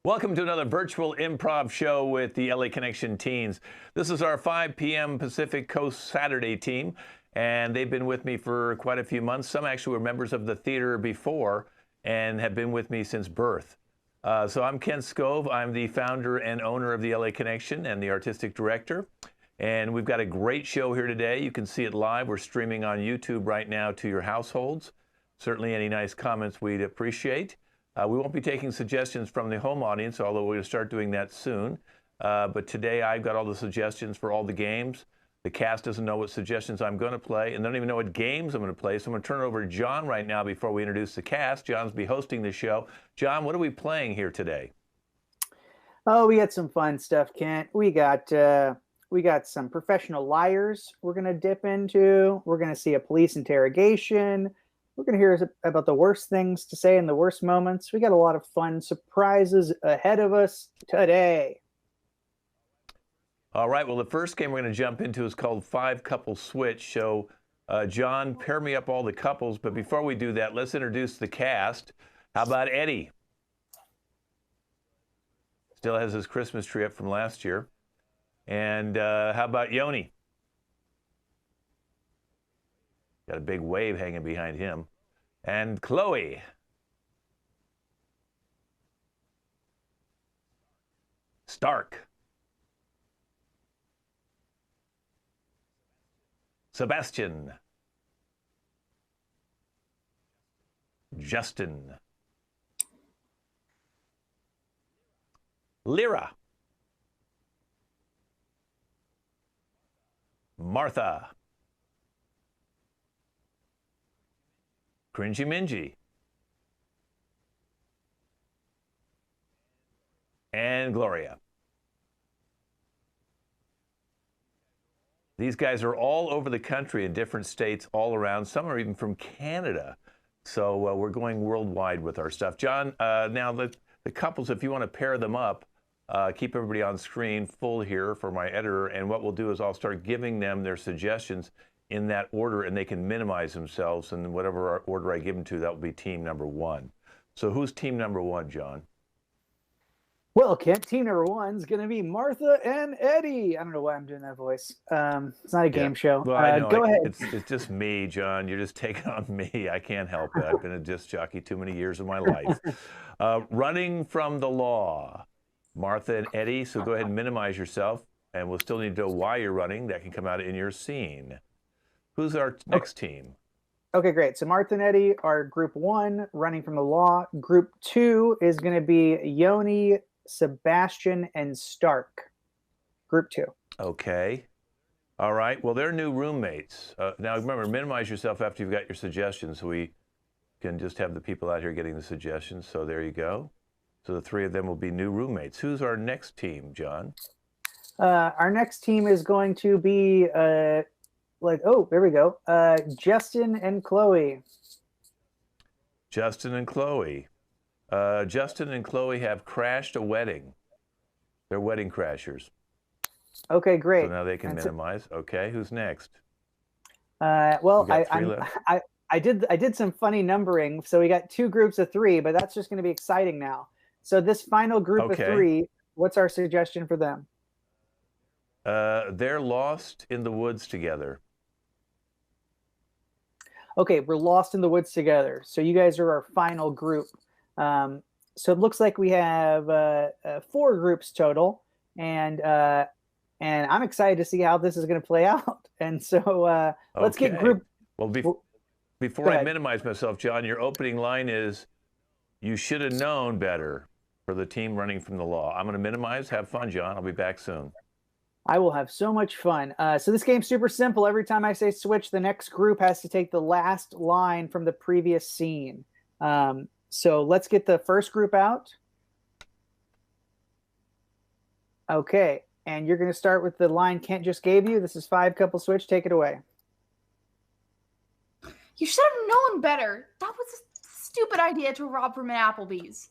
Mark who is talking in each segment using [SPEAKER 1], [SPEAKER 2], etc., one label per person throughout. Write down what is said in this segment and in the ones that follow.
[SPEAKER 1] Welcome to another virtual improv show with the LA Connection teens. This is our 5 p.m. Pacific Coast Saturday team, and they've been with me for quite a few months. Some actually were members of the theater before and have been with me since birth. So I'm Ken Scove. I'm the founder and owner of the LA Connection and the artistic director. And we've got a great show here today. You can see it live. We're streaming on YouTube right now to your households. Certainly any nice comments we'd appreciate. We won't be taking suggestions from the home audience, although we're going to start doing that soon. But today I've got all the suggestions for all the games. The cast doesn't know what suggestions I'm going to play, and they don't even know what games I'm going to play. So I'm going to turn it over to John right now before we introduce the cast. John's be hosting the show. John, what are we playing here today?
[SPEAKER 2] Oh, we got some fun stuff, Kent. We got some professional liars we're going to dip into. We're going to see a police interrogation. We're going to hear about the worst things to say in the worst moments. We got a lot of fun surprises ahead of us today.
[SPEAKER 1] All right. Well, the first game we're going to jump into is called 5-Couple Switch. So, John, pair me up all the couples. But before we do that, let's introduce the cast. How about Eddie? Still has his Christmas tree up from last year. And how about Yoni? Got a big wave hanging behind him. And Chloe. Stark. Sebastian. Justin. Lyra. Martha. Cringy Mingy. And Gloria. These guys are all over the country in different states all around. Some are even from Canada. So we're going worldwide with our stuff. John, now the couples, if you want to pair them up, keep everybody on screen full here for my editor. And what we'll do is I'll start giving them their suggestions in that order, and they can minimize themselves, and whatever order I give them to, that will be team number one. So who's team number one, John?
[SPEAKER 2] Well, Kent, team number one's going to be Martha and Eddie. I don't know why I'm doing that voice. It's not a game show.
[SPEAKER 1] Well, I know.
[SPEAKER 2] Go ahead.
[SPEAKER 1] It's just me, John. You're just taking on me. I can't help it. I've been a disc jockey too many years of my life. Running from the law, Martha and Eddie. So go ahead and minimize yourself, and we'll still need to know why you're running. That can come out in your scene. Who's our next team?
[SPEAKER 2] Okay, great. So Martha and Eddie are group one, running from the law. Group two is going to be Yoni, Sebastian, and Stark. Group two. Okay.
[SPEAKER 1] All right. Well, they're new roommates. Now, remember, minimize yourself after you've got your suggestions so we can just have the people out here getting the suggestions. So there you go. So the three of them will be new roommates. Who's our next team, John?
[SPEAKER 2] Our next team is going to be... there we go. Justin and Chloe.
[SPEAKER 1] Justin and Chloe. Justin and Chloe have crashed a wedding. They're wedding crashers.
[SPEAKER 2] Okay, great.
[SPEAKER 1] So now they can minimize. Okay, who's next?
[SPEAKER 2] Well, I did some funny numbering, so we got two groups of three, but that's just going to be exciting now. So this final group of three, what's our suggestion for them?
[SPEAKER 1] They're lost in the woods together.
[SPEAKER 2] Okay, we're lost in the woods together. So you guys are our final group. So it looks like we have 4 groups total, and I'm excited to see how this is going to play out. And so let's get group.
[SPEAKER 1] Well, before I minimize myself, John, your opening line is, "You should have known better," for the team running from the law. I'm going to minimize. Have fun, John. I'll be back soon.
[SPEAKER 2] I will have so much fun. So this game's super simple. Every time I say switch, the next group has to take the last line from the previous scene. So let's get the first group out. Okay, and you're going to start with the line Kent just gave you. This is 5-Couple Switch. Take it away.
[SPEAKER 3] You should have known better. That was a stupid idea to rob from an Applebee's.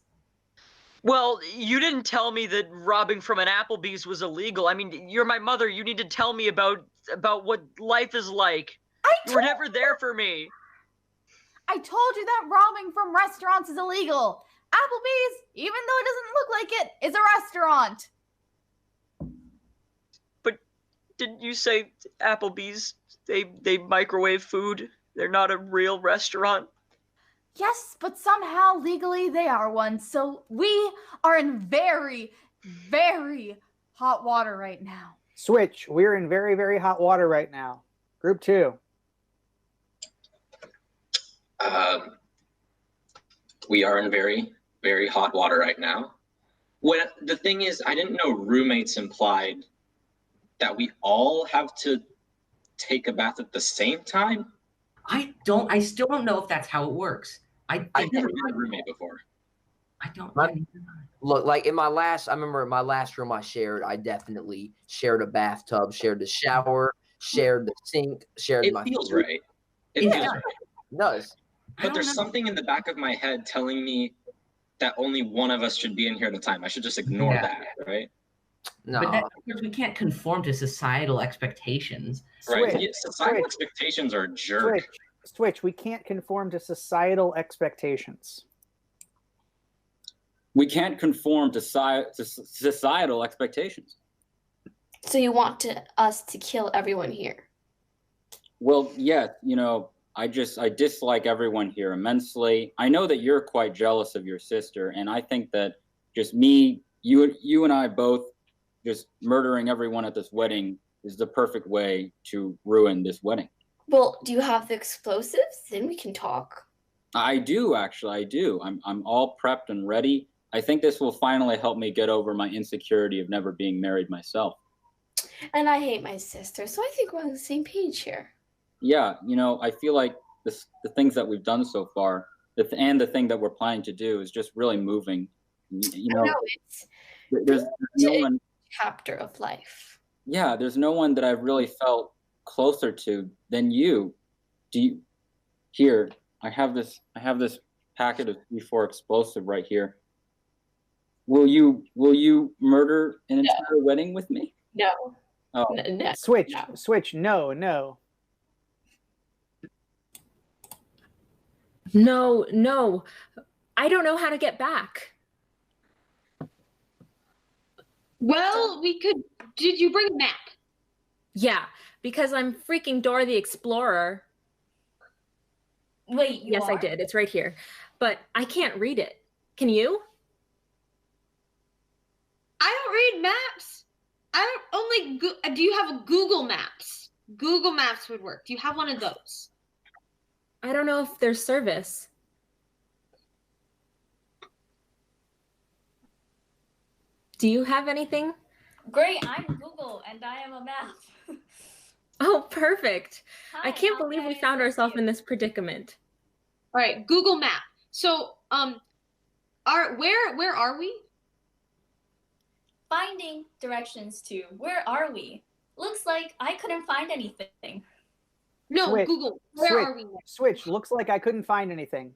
[SPEAKER 4] Well, you didn't tell me that robbing from an Applebee's was illegal. I mean, you're my mother. You need to tell me about what life is like. You were never there for me.
[SPEAKER 3] I told you that robbing from restaurants is illegal. Applebee's, even though it doesn't look like it, is a restaurant.
[SPEAKER 4] But didn't you say Applebee's, they microwave food? They're not a real restaurant?
[SPEAKER 3] Yes, but somehow legally they are one. So we are in very, very hot water right now.
[SPEAKER 2] Switch, we're in very, very hot water right now. Group 2.
[SPEAKER 5] We are in very, very hot water right now. The thing is, I didn't know roommates implied that we all have to take a bath at the same time.
[SPEAKER 6] I still don't know if that's how it works.
[SPEAKER 5] I've never had a roommate before.
[SPEAKER 7] Look, like I remember in my last room I shared, I definitely shared a bathtub, shared the shower, shared the sink, shared
[SPEAKER 5] It
[SPEAKER 7] my
[SPEAKER 5] feels
[SPEAKER 7] food.
[SPEAKER 5] right. It feels right.
[SPEAKER 7] It does.
[SPEAKER 5] But there's something in the back of my head telling me that only one of us should be in here at a time. I should just ignore that, right?
[SPEAKER 7] No.
[SPEAKER 6] But we can't conform to societal expectations.
[SPEAKER 5] Right.
[SPEAKER 2] Switch,
[SPEAKER 5] Societal expectations are a jerk.
[SPEAKER 2] Switch, we can't conform to societal expectations.
[SPEAKER 8] We can't conform to societal expectations.
[SPEAKER 9] So you want us to kill everyone here?
[SPEAKER 8] Well, yeah, I dislike everyone here immensely. I know that you're quite jealous of your sister, and I think that just you and I both just murdering everyone at this wedding is the perfect way to ruin this wedding.
[SPEAKER 9] Well, do you have the explosives? Then we can talk.
[SPEAKER 8] I do, actually. I do. I'm all prepped and ready. I think this will finally help me get over my insecurity of never being married myself.
[SPEAKER 9] And I hate my sister, so I think we're on the same page here.
[SPEAKER 8] Yeah, I feel like the things that we've done so far, and the thing that we're planning to do is just really moving.
[SPEAKER 9] I know, it's
[SPEAKER 8] there's no one.
[SPEAKER 9] Chapter of life.
[SPEAKER 8] Yeah, there's no one that I've really felt closer to than you. Here, I have this packet of C4 explosive right here. Will you murder an entire wedding with me?
[SPEAKER 9] No.
[SPEAKER 8] Oh.
[SPEAKER 9] No.
[SPEAKER 2] Switch, no.
[SPEAKER 10] No. I don't know how to get back.
[SPEAKER 11] Well, did you bring a map?
[SPEAKER 10] Yeah, because I'm freaking Dora the Explorer.
[SPEAKER 9] Wait,
[SPEAKER 10] Yes, I did. It's right here. But I can't read it. Can you?
[SPEAKER 11] I don't read maps. Do you have a Google Maps? Google Maps would work. Do you have one of those?
[SPEAKER 10] I don't know if there's service. Do you have anything?
[SPEAKER 9] Great, I'm Google and I am a math.
[SPEAKER 10] Oh, perfect.
[SPEAKER 9] Hi,
[SPEAKER 10] I can't
[SPEAKER 9] how
[SPEAKER 10] believe
[SPEAKER 9] can
[SPEAKER 10] we
[SPEAKER 9] I
[SPEAKER 10] found
[SPEAKER 9] help
[SPEAKER 10] ourselves
[SPEAKER 9] you?
[SPEAKER 10] in this predicament.
[SPEAKER 11] All right, Google Map. So, where are we?
[SPEAKER 9] Finding directions to where are we? Looks like I couldn't find anything.
[SPEAKER 11] No,
[SPEAKER 2] Switch,
[SPEAKER 11] Google. Where are we?
[SPEAKER 2] Switch, looks like I couldn't find anything.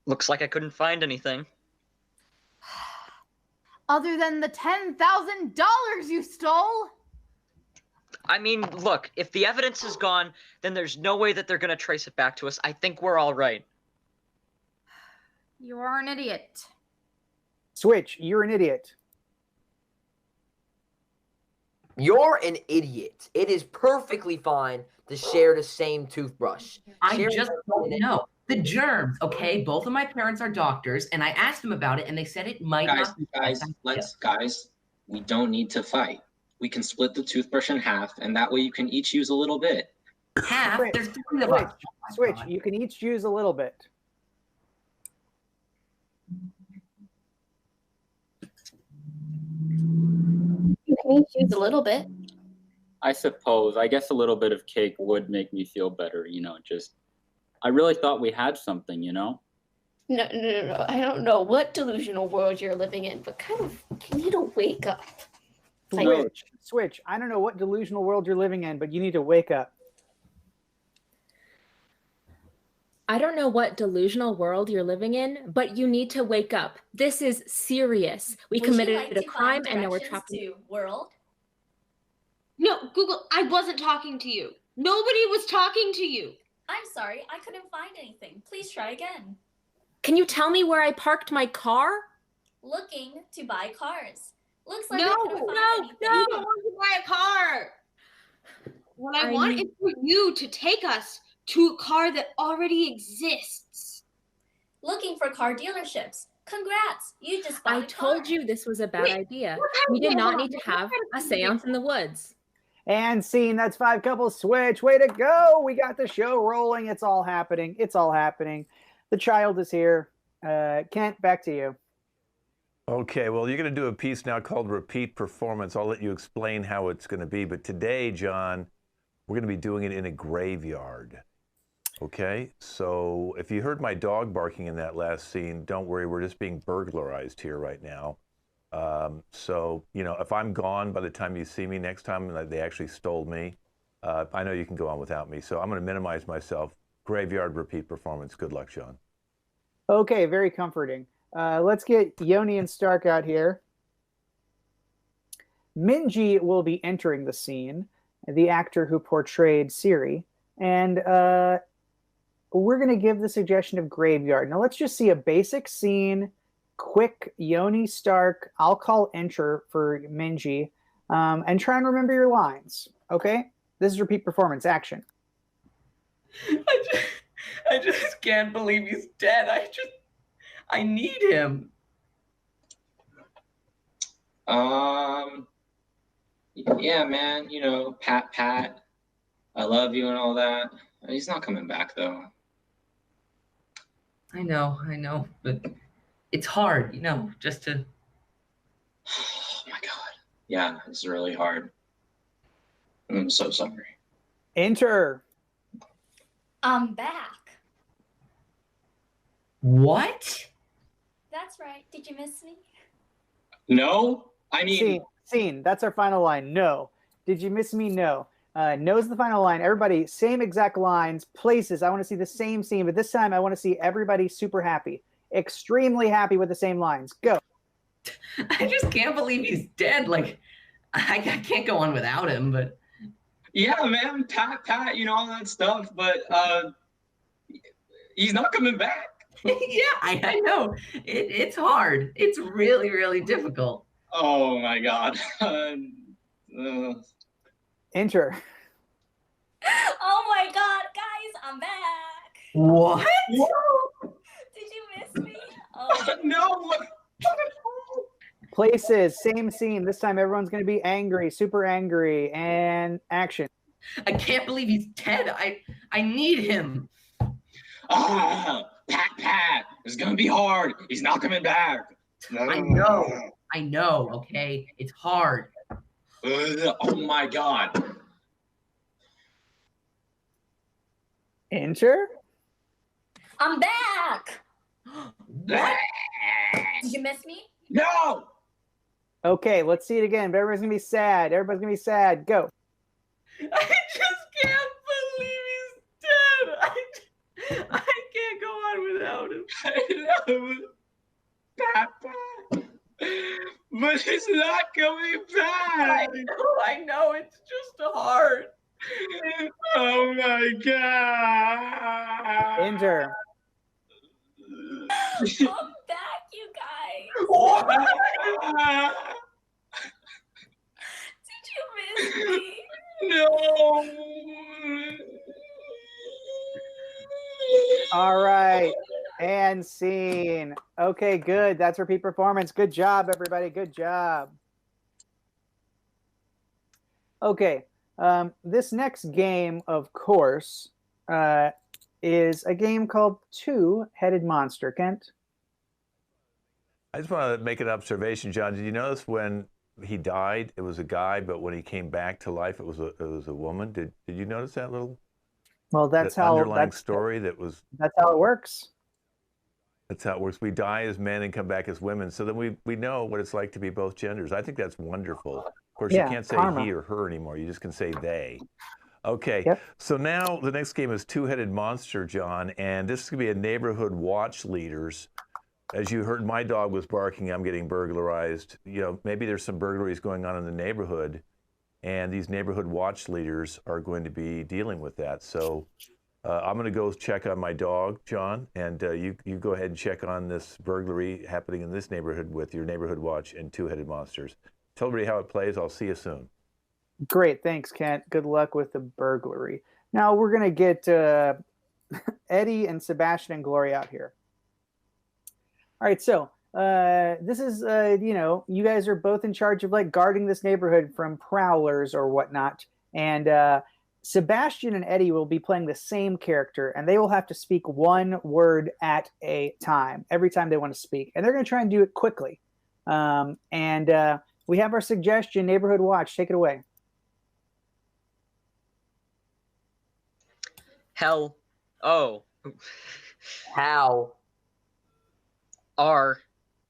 [SPEAKER 4] Looks like I couldn't find anything.
[SPEAKER 3] Other than the $10,000 you stole?
[SPEAKER 4] I mean, look, if the evidence is gone, then there's no way that they're going to trace it back to us. I think we're all right.
[SPEAKER 3] You are an idiot.
[SPEAKER 2] Switch, you're an idiot.
[SPEAKER 7] You're an idiot. It is perfectly fine to share the same toothbrush.
[SPEAKER 6] I
[SPEAKER 7] Share
[SPEAKER 6] just don't know. The germs, okay? Both of my parents are doctors, and I asked them about it, and they said it might not be.
[SPEAKER 5] Guys, we don't need to fight. We can split the toothbrush in half, and that way you can each use a little bit.
[SPEAKER 6] Half?
[SPEAKER 2] Switch,
[SPEAKER 6] There's three of us.
[SPEAKER 2] Switch, you can each use a little bit.
[SPEAKER 9] You can each use a little bit.
[SPEAKER 8] I suppose. I guess a little bit of cake would make me feel better, I really thought we had something,
[SPEAKER 9] No. I don't know what delusional world you're living in, but you need to wake up.
[SPEAKER 2] Switch, I don't know what delusional world you're living in, but you need to wake up.
[SPEAKER 10] I don't know what delusional world you're living in, but you need to wake up. This is serious. We committed a crime and now we're trapped.
[SPEAKER 9] World?
[SPEAKER 11] No, Google, I wasn't talking to you. Nobody was talking to you.
[SPEAKER 12] I'm sorry, I couldn't find anything. Please try again.
[SPEAKER 10] Can you tell me where I parked my car?
[SPEAKER 12] Looking to buy cars. Looks like
[SPEAKER 11] No,
[SPEAKER 12] I couldn't find anything.
[SPEAKER 11] You don't want to buy a car. What I want is for you to take us to a car that already exists.
[SPEAKER 12] Looking for car dealerships. Congrats, you just bought a car.
[SPEAKER 10] I told you this was a bad idea. We did not need to have a seance in the woods.
[SPEAKER 2] And scene, that's 5 couples switch. Way to go. We got the show rolling. It's all happening. It's all happening. The child is here. Kent, back to you.
[SPEAKER 1] Okay, well, you're going to do a piece now called Repeat Performance. I'll let you explain how it's going to be. But today, John, we're going to be doing it in a graveyard. Okay, so if you heard my dog barking in that last scene, don't worry, we're just being burglarized here right now. So, you know, if I'm gone by the time you see me next time, and they actually stole me, I know you can go on without me. So I'm going to minimize myself. Graveyard Repeat Performance. Good luck, Sean.
[SPEAKER 2] Okay, very comforting. Let's get Yoni and Stark out here. Minji will be entering the scene, the actor who portrayed Siri, and we're going to give the suggestion of graveyard. Now let's just see a basic scene, quick Yoni Stark. I'll call enter for Minji, and try and remember your lines. Okay, this is Repeat Performance. Action.
[SPEAKER 6] I just can't believe he's dead. I need him.
[SPEAKER 5] Yeah, man, you know, Pat, I love you and all that. He's not coming back, though.
[SPEAKER 6] I know, but it's hard, you know, just to...
[SPEAKER 5] Oh, my God. Yeah, it's really hard. I'm so sorry.
[SPEAKER 2] Enter.
[SPEAKER 12] I'm back.
[SPEAKER 6] What?
[SPEAKER 12] That's right. Did you miss me?
[SPEAKER 5] No, I mean...
[SPEAKER 2] Scene. That's our final line. No. Did you miss me? No. No's the final line. Everybody, same exact lines, places. I want to see the same scene, but this time I want to see everybody super happy. Extremely happy with the same lines. Go.
[SPEAKER 6] I just can't believe he's dead. Like, I can't go on without him, but...
[SPEAKER 5] Yeah, man, Pat, you know, all that stuff, but he's not coming back.
[SPEAKER 6] Yeah, I know. It's hard. It's really, really difficult.
[SPEAKER 5] Oh, my God.
[SPEAKER 2] Enter.
[SPEAKER 12] Oh my God, guys, I'm back.
[SPEAKER 6] What?
[SPEAKER 12] Did you miss me? Oh.
[SPEAKER 5] No.
[SPEAKER 2] Places, same scene. This time everyone's going to be angry, super angry, and action.
[SPEAKER 6] I can't believe he's dead. I need him.
[SPEAKER 5] Pat, it's going to be hard. He's not coming back.
[SPEAKER 6] I know, okay? It's hard.
[SPEAKER 5] Oh my God.
[SPEAKER 2] Enter.
[SPEAKER 12] I'm back.
[SPEAKER 6] What?
[SPEAKER 12] Did you miss me?
[SPEAKER 5] No.
[SPEAKER 2] Okay, let's see it again. But everybody's gonna be sad. Everybody's gonna be sad. Go.
[SPEAKER 6] I just can't believe he's dead. I can't go on without him.
[SPEAKER 5] I know. Pat. But he's not coming back.
[SPEAKER 6] I know. It's just hard.
[SPEAKER 5] Oh my God.
[SPEAKER 2] Enter.
[SPEAKER 12] I'm back, you guys. Did you miss me?
[SPEAKER 5] No.
[SPEAKER 2] All right. And scene. Okay, good. That's Repeat Performance. Good job, everybody. Good job. Okay. This next game, of course, is a game called Two-Headed Monster. Kent?
[SPEAKER 1] I just want to make an observation, John. Did you notice when he died, it was a guy, but when he came back to life, it was a woman? Did you notice that little?
[SPEAKER 2] Well, that's how
[SPEAKER 1] underlying story that was.
[SPEAKER 2] That's how it works.
[SPEAKER 1] That's how it works. We die as men and come back as women, so then we know what it's like to be both genders. I think that's wonderful. Of course,
[SPEAKER 2] Yeah,
[SPEAKER 1] you can't say
[SPEAKER 2] karma.
[SPEAKER 1] he or her anymore. You just can say they. Okay,
[SPEAKER 2] Yep.
[SPEAKER 1] so now the next game is Two-Headed Monster, John, and this is going to be a neighborhood watch leaders. As you heard, my dog was barking. I'm getting burglarized. You know, maybe there's some burglaries going on in the neighborhood. and these neighborhood watch leaders are going to be dealing with that. So I'm going to go check on my dog, John, and you go ahead and check on this burglary happening in this neighborhood with your neighborhood watch and two-headed monsters. Tell everybody how it plays. I'll see you soon.
[SPEAKER 2] Great, thanks, Kent. Good luck with the burglary. Now we're gonna get Eddie and Sebastian and Gloria out here. All right, so this is you guys are both in charge of like guarding this neighborhood from prowlers or whatnot, and Sebastian and Eddie will be playing the same character, and they will have to speak one word at a time every time they want to speak, and they're going to try and do it quickly. We have our suggestion, Neighborhood Watch. Take it away.
[SPEAKER 4] Hell. Oh.
[SPEAKER 7] How
[SPEAKER 4] are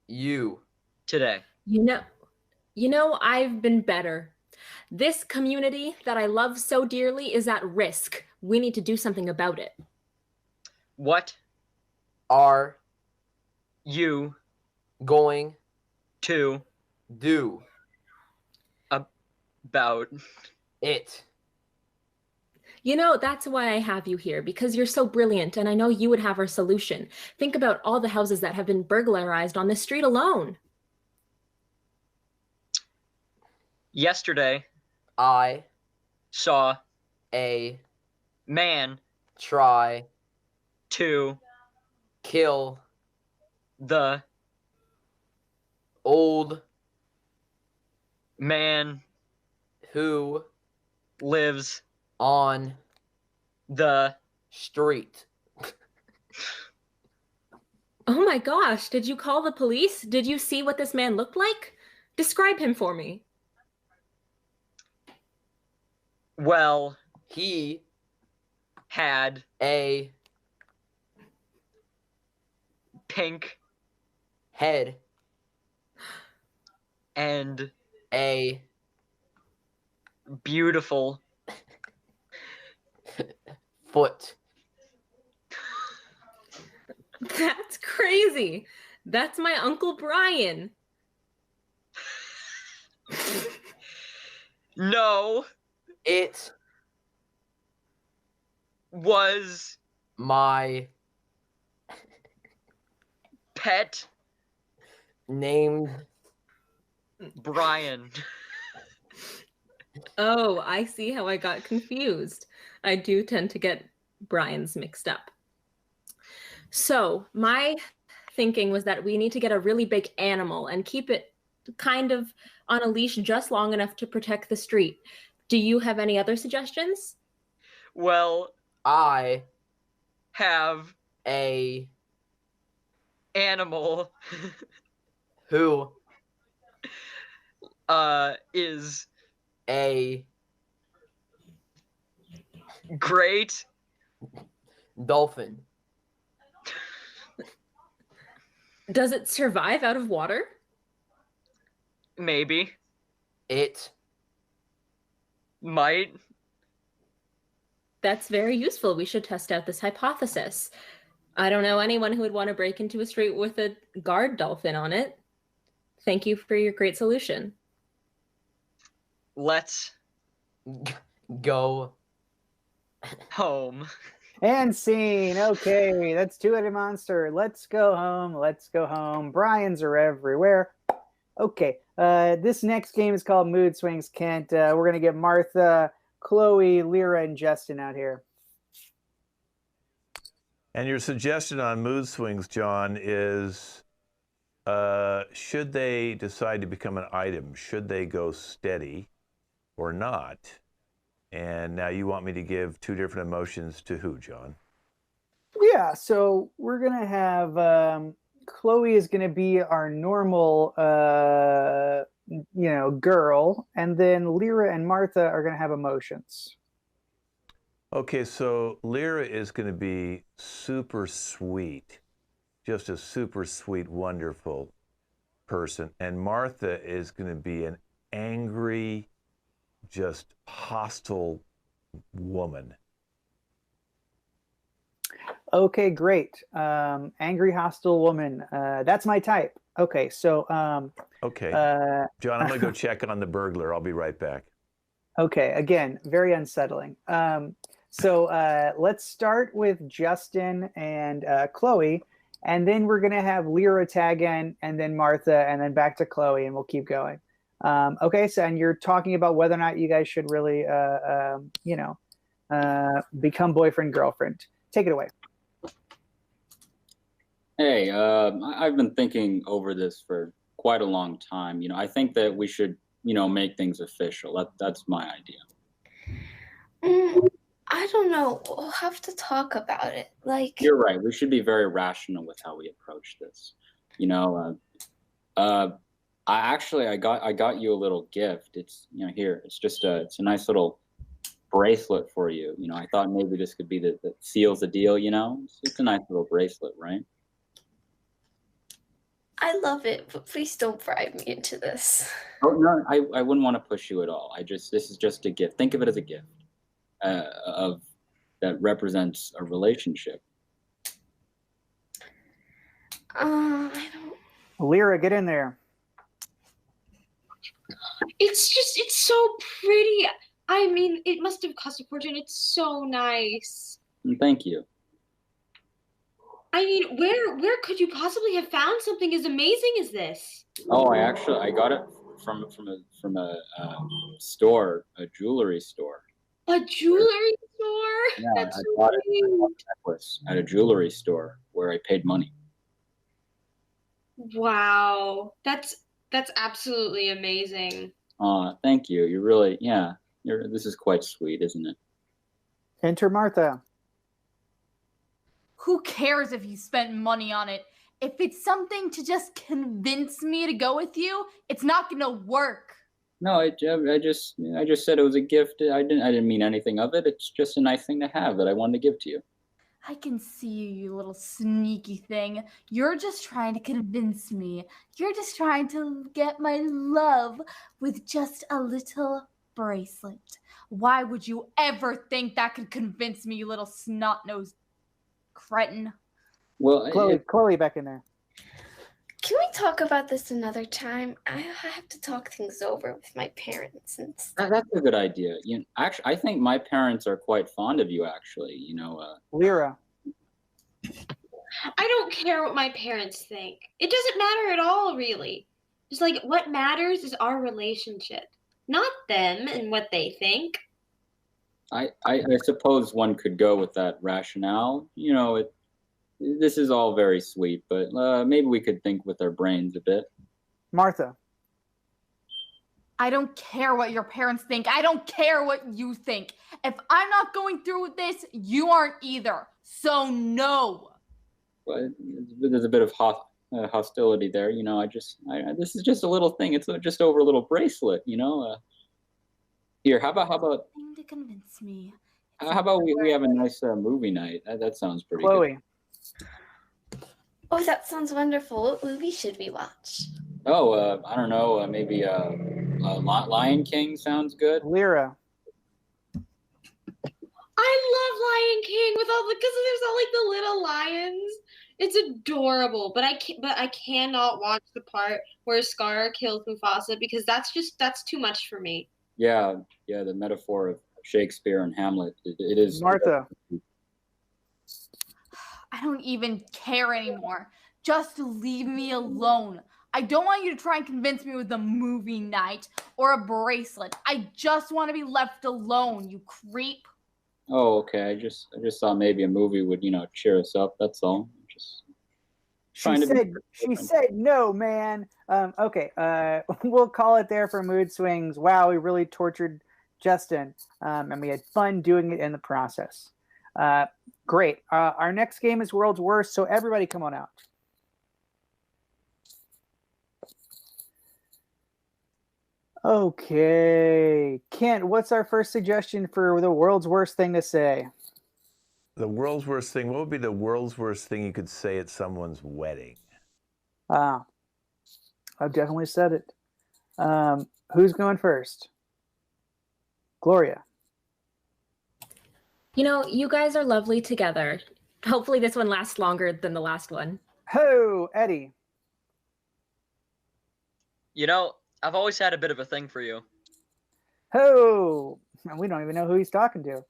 [SPEAKER 7] you
[SPEAKER 4] today?
[SPEAKER 10] You know, I've been better. This community that I love so dearly is at risk. We need to do something about it.
[SPEAKER 4] What
[SPEAKER 7] are
[SPEAKER 4] you
[SPEAKER 7] going
[SPEAKER 4] to
[SPEAKER 7] do
[SPEAKER 4] about
[SPEAKER 7] it?
[SPEAKER 10] You know, that's why I have you here, because you're so brilliant, and I know you would have our solution. Think about all the houses that have been burglarized on this street alone.
[SPEAKER 4] Yesterday,
[SPEAKER 7] I
[SPEAKER 4] saw
[SPEAKER 7] a
[SPEAKER 4] man
[SPEAKER 7] try
[SPEAKER 4] to
[SPEAKER 7] kill
[SPEAKER 4] the
[SPEAKER 7] old
[SPEAKER 4] man
[SPEAKER 7] who
[SPEAKER 4] lives
[SPEAKER 7] on
[SPEAKER 4] the
[SPEAKER 7] street.
[SPEAKER 10] Oh my gosh, did you call the police? Did you see what this man looked like? Describe him for me.
[SPEAKER 4] Well,
[SPEAKER 7] he
[SPEAKER 4] had
[SPEAKER 7] a
[SPEAKER 4] pink
[SPEAKER 7] head
[SPEAKER 4] and
[SPEAKER 7] a
[SPEAKER 4] beautiful
[SPEAKER 7] foot.
[SPEAKER 10] That's crazy. That's my Uncle Brian.
[SPEAKER 4] No,
[SPEAKER 7] it
[SPEAKER 4] was
[SPEAKER 7] my
[SPEAKER 4] pet
[SPEAKER 7] named
[SPEAKER 4] Brian.
[SPEAKER 10] Oh, I see how I got confused. I do tend to get Brian's mixed up. So my thinking was that we need to get a really big animal and keep it kind of on a leash just long enough to protect the street. Do you have any other suggestions?
[SPEAKER 4] Well,
[SPEAKER 7] I
[SPEAKER 4] have
[SPEAKER 7] a
[SPEAKER 4] animal
[SPEAKER 7] who
[SPEAKER 4] is
[SPEAKER 7] a
[SPEAKER 4] great
[SPEAKER 7] dolphin.
[SPEAKER 10] Does it survive out of water?
[SPEAKER 4] Maybe.
[SPEAKER 7] It
[SPEAKER 4] might.
[SPEAKER 10] That's very useful. We should test out this hypothesis. I don't know anyone who would want to break into a street with a guard dolphin on it. Thank you for your great solution.
[SPEAKER 4] Let's
[SPEAKER 7] go
[SPEAKER 4] home.
[SPEAKER 2] And scene. Okay, that's two-headed monster. Let's go home. Let's go home. Brians are everywhere. Okay, this next game is called Mood Swings, Kent. We're going to get Martha, Chloe, Lyra, and Justin out here.
[SPEAKER 1] And your suggestion on mood swings, John, is should they decide to become an item, should they go steady or not? And now you want me to give two different emotions to who, John?
[SPEAKER 2] Yeah, so we're going to have Chloe is going to be our normal, girl, and then Lyra and Martha are going to have emotions.
[SPEAKER 1] Okay, so Lyra is going to be super sweet, just a super sweet, wonderful person. And Martha is going to be an angry, just hostile woman.
[SPEAKER 2] Okay, great. Angry, hostile woman. That's my type. Okay, so...
[SPEAKER 1] Okay. John, I'm going to go check on the burglar. I'll be right back.
[SPEAKER 2] Okay, again, very unsettling. So let's start with Justin and Chloe, and then we're going to have Lyra tag in, and then Martha, and then back to Chloe, and we'll keep going. Okay, so and you're talking about whether or not you guys should really, become boyfriend, girlfriend. Take it away.
[SPEAKER 8] Hey, I've been thinking over this for quite a long time. I think that we should, make things official. That's my idea.
[SPEAKER 9] I don't know. We'll have to talk about it.
[SPEAKER 8] You're right. We should be very rational with how we approach this. I got you a little gift. It's here. It's a nice little bracelet for you. I thought maybe this could be that seals the deal. It's a nice little bracelet, right?
[SPEAKER 9] I love it, but please don't bribe me into this.
[SPEAKER 8] Oh no, I wouldn't want to push you at all. This is just a gift. Think of it as a gift that represents a relationship.
[SPEAKER 9] I don't.
[SPEAKER 2] Lyra, get in there.
[SPEAKER 11] It's so pretty. I mean, it must have cost a fortune. It's so nice.
[SPEAKER 8] Thank you.
[SPEAKER 11] I mean, where could you possibly have found something as amazing as this?
[SPEAKER 8] Oh, I got it from a store, a jewelry store.
[SPEAKER 11] A jewelry store?
[SPEAKER 8] Yeah,
[SPEAKER 11] That's
[SPEAKER 8] I
[SPEAKER 11] so
[SPEAKER 8] bought
[SPEAKER 11] cute.
[SPEAKER 8] a necklace at a jewelry store where I paid money.
[SPEAKER 11] Wow, that's absolutely amazing.
[SPEAKER 8] Thank you. You're really, this is quite sweet, isn't it?
[SPEAKER 2] Enter Martha.
[SPEAKER 3] Who cares if you spent money on it? If it's something to just convince me to go with you, it's not gonna work.
[SPEAKER 8] No, I just said it was a gift. I didn't mean anything of it. It's just a nice thing to have that I wanted to give to you.
[SPEAKER 3] I can see you, you little sneaky thing. You're just trying to convince me. You're just trying to get my love with just a little bracelet. Why would you ever think that could convince me, you little snot-nosed cretin?
[SPEAKER 8] Well,
[SPEAKER 2] Chloe, back in there.
[SPEAKER 9] Can we talk about this another time? I have to talk things over with my parents and stuff.
[SPEAKER 8] That's a good idea. Actually, I think my parents are quite fond of you. Actually,
[SPEAKER 2] Lyra.
[SPEAKER 11] I don't care what my parents think. It doesn't matter at all, really. Just what matters is our relationship, not them and what they think.
[SPEAKER 8] I suppose one could go with that rationale. This is all very sweet, but maybe we could think with our brains a bit.
[SPEAKER 2] Martha.
[SPEAKER 3] I don't care what your parents think. I don't care what you think. If I'm not going through with this, you aren't either. So no.
[SPEAKER 8] But there's a bit of hostility there. This is just a little thing. It's just over a little bracelet. Here, how about
[SPEAKER 3] To convince me.
[SPEAKER 8] how about we have a nice movie night? That sounds pretty
[SPEAKER 2] Chloe.
[SPEAKER 8] good.
[SPEAKER 9] Oh, that sounds wonderful. What movie should we watch?
[SPEAKER 8] Oh, I don't know. Maybe Lion King sounds good.
[SPEAKER 2] Lyra.
[SPEAKER 11] I love Lion King because there's all the little lions. It's adorable, but I cannot watch the part where Scar kills Mufasa because that's too much for me.
[SPEAKER 8] Yeah, the metaphor of Shakespeare and Hamlet. It is.
[SPEAKER 2] Martha.
[SPEAKER 3] I don't even care anymore. Just leave me alone. I don't want you to try and convince me with a movie night or a bracelet. I just want to be left alone, you creep.
[SPEAKER 8] Oh, okay. I just thought maybe a movie would, cheer us up. That's all.
[SPEAKER 2] She said no, man. Okay. We'll call it there for Mood Swings. Wow, we really tortured Justin, and we had fun doing it in the process. Great. Our next game is World's Worst, so everybody come on out. Okay. Kent, what's our first suggestion for the world's worst thing to say?
[SPEAKER 1] The world's worst thing. What would be the world's worst thing you could say at someone's wedding?
[SPEAKER 2] I've definitely said it. Who's going first? Gloria.
[SPEAKER 10] You guys are lovely together. Hopefully this one lasts longer than the last one.
[SPEAKER 2] Ho, Eddie.
[SPEAKER 4] I've always had a bit of a thing for you.
[SPEAKER 2] Oh, we don't even know who he's talking to.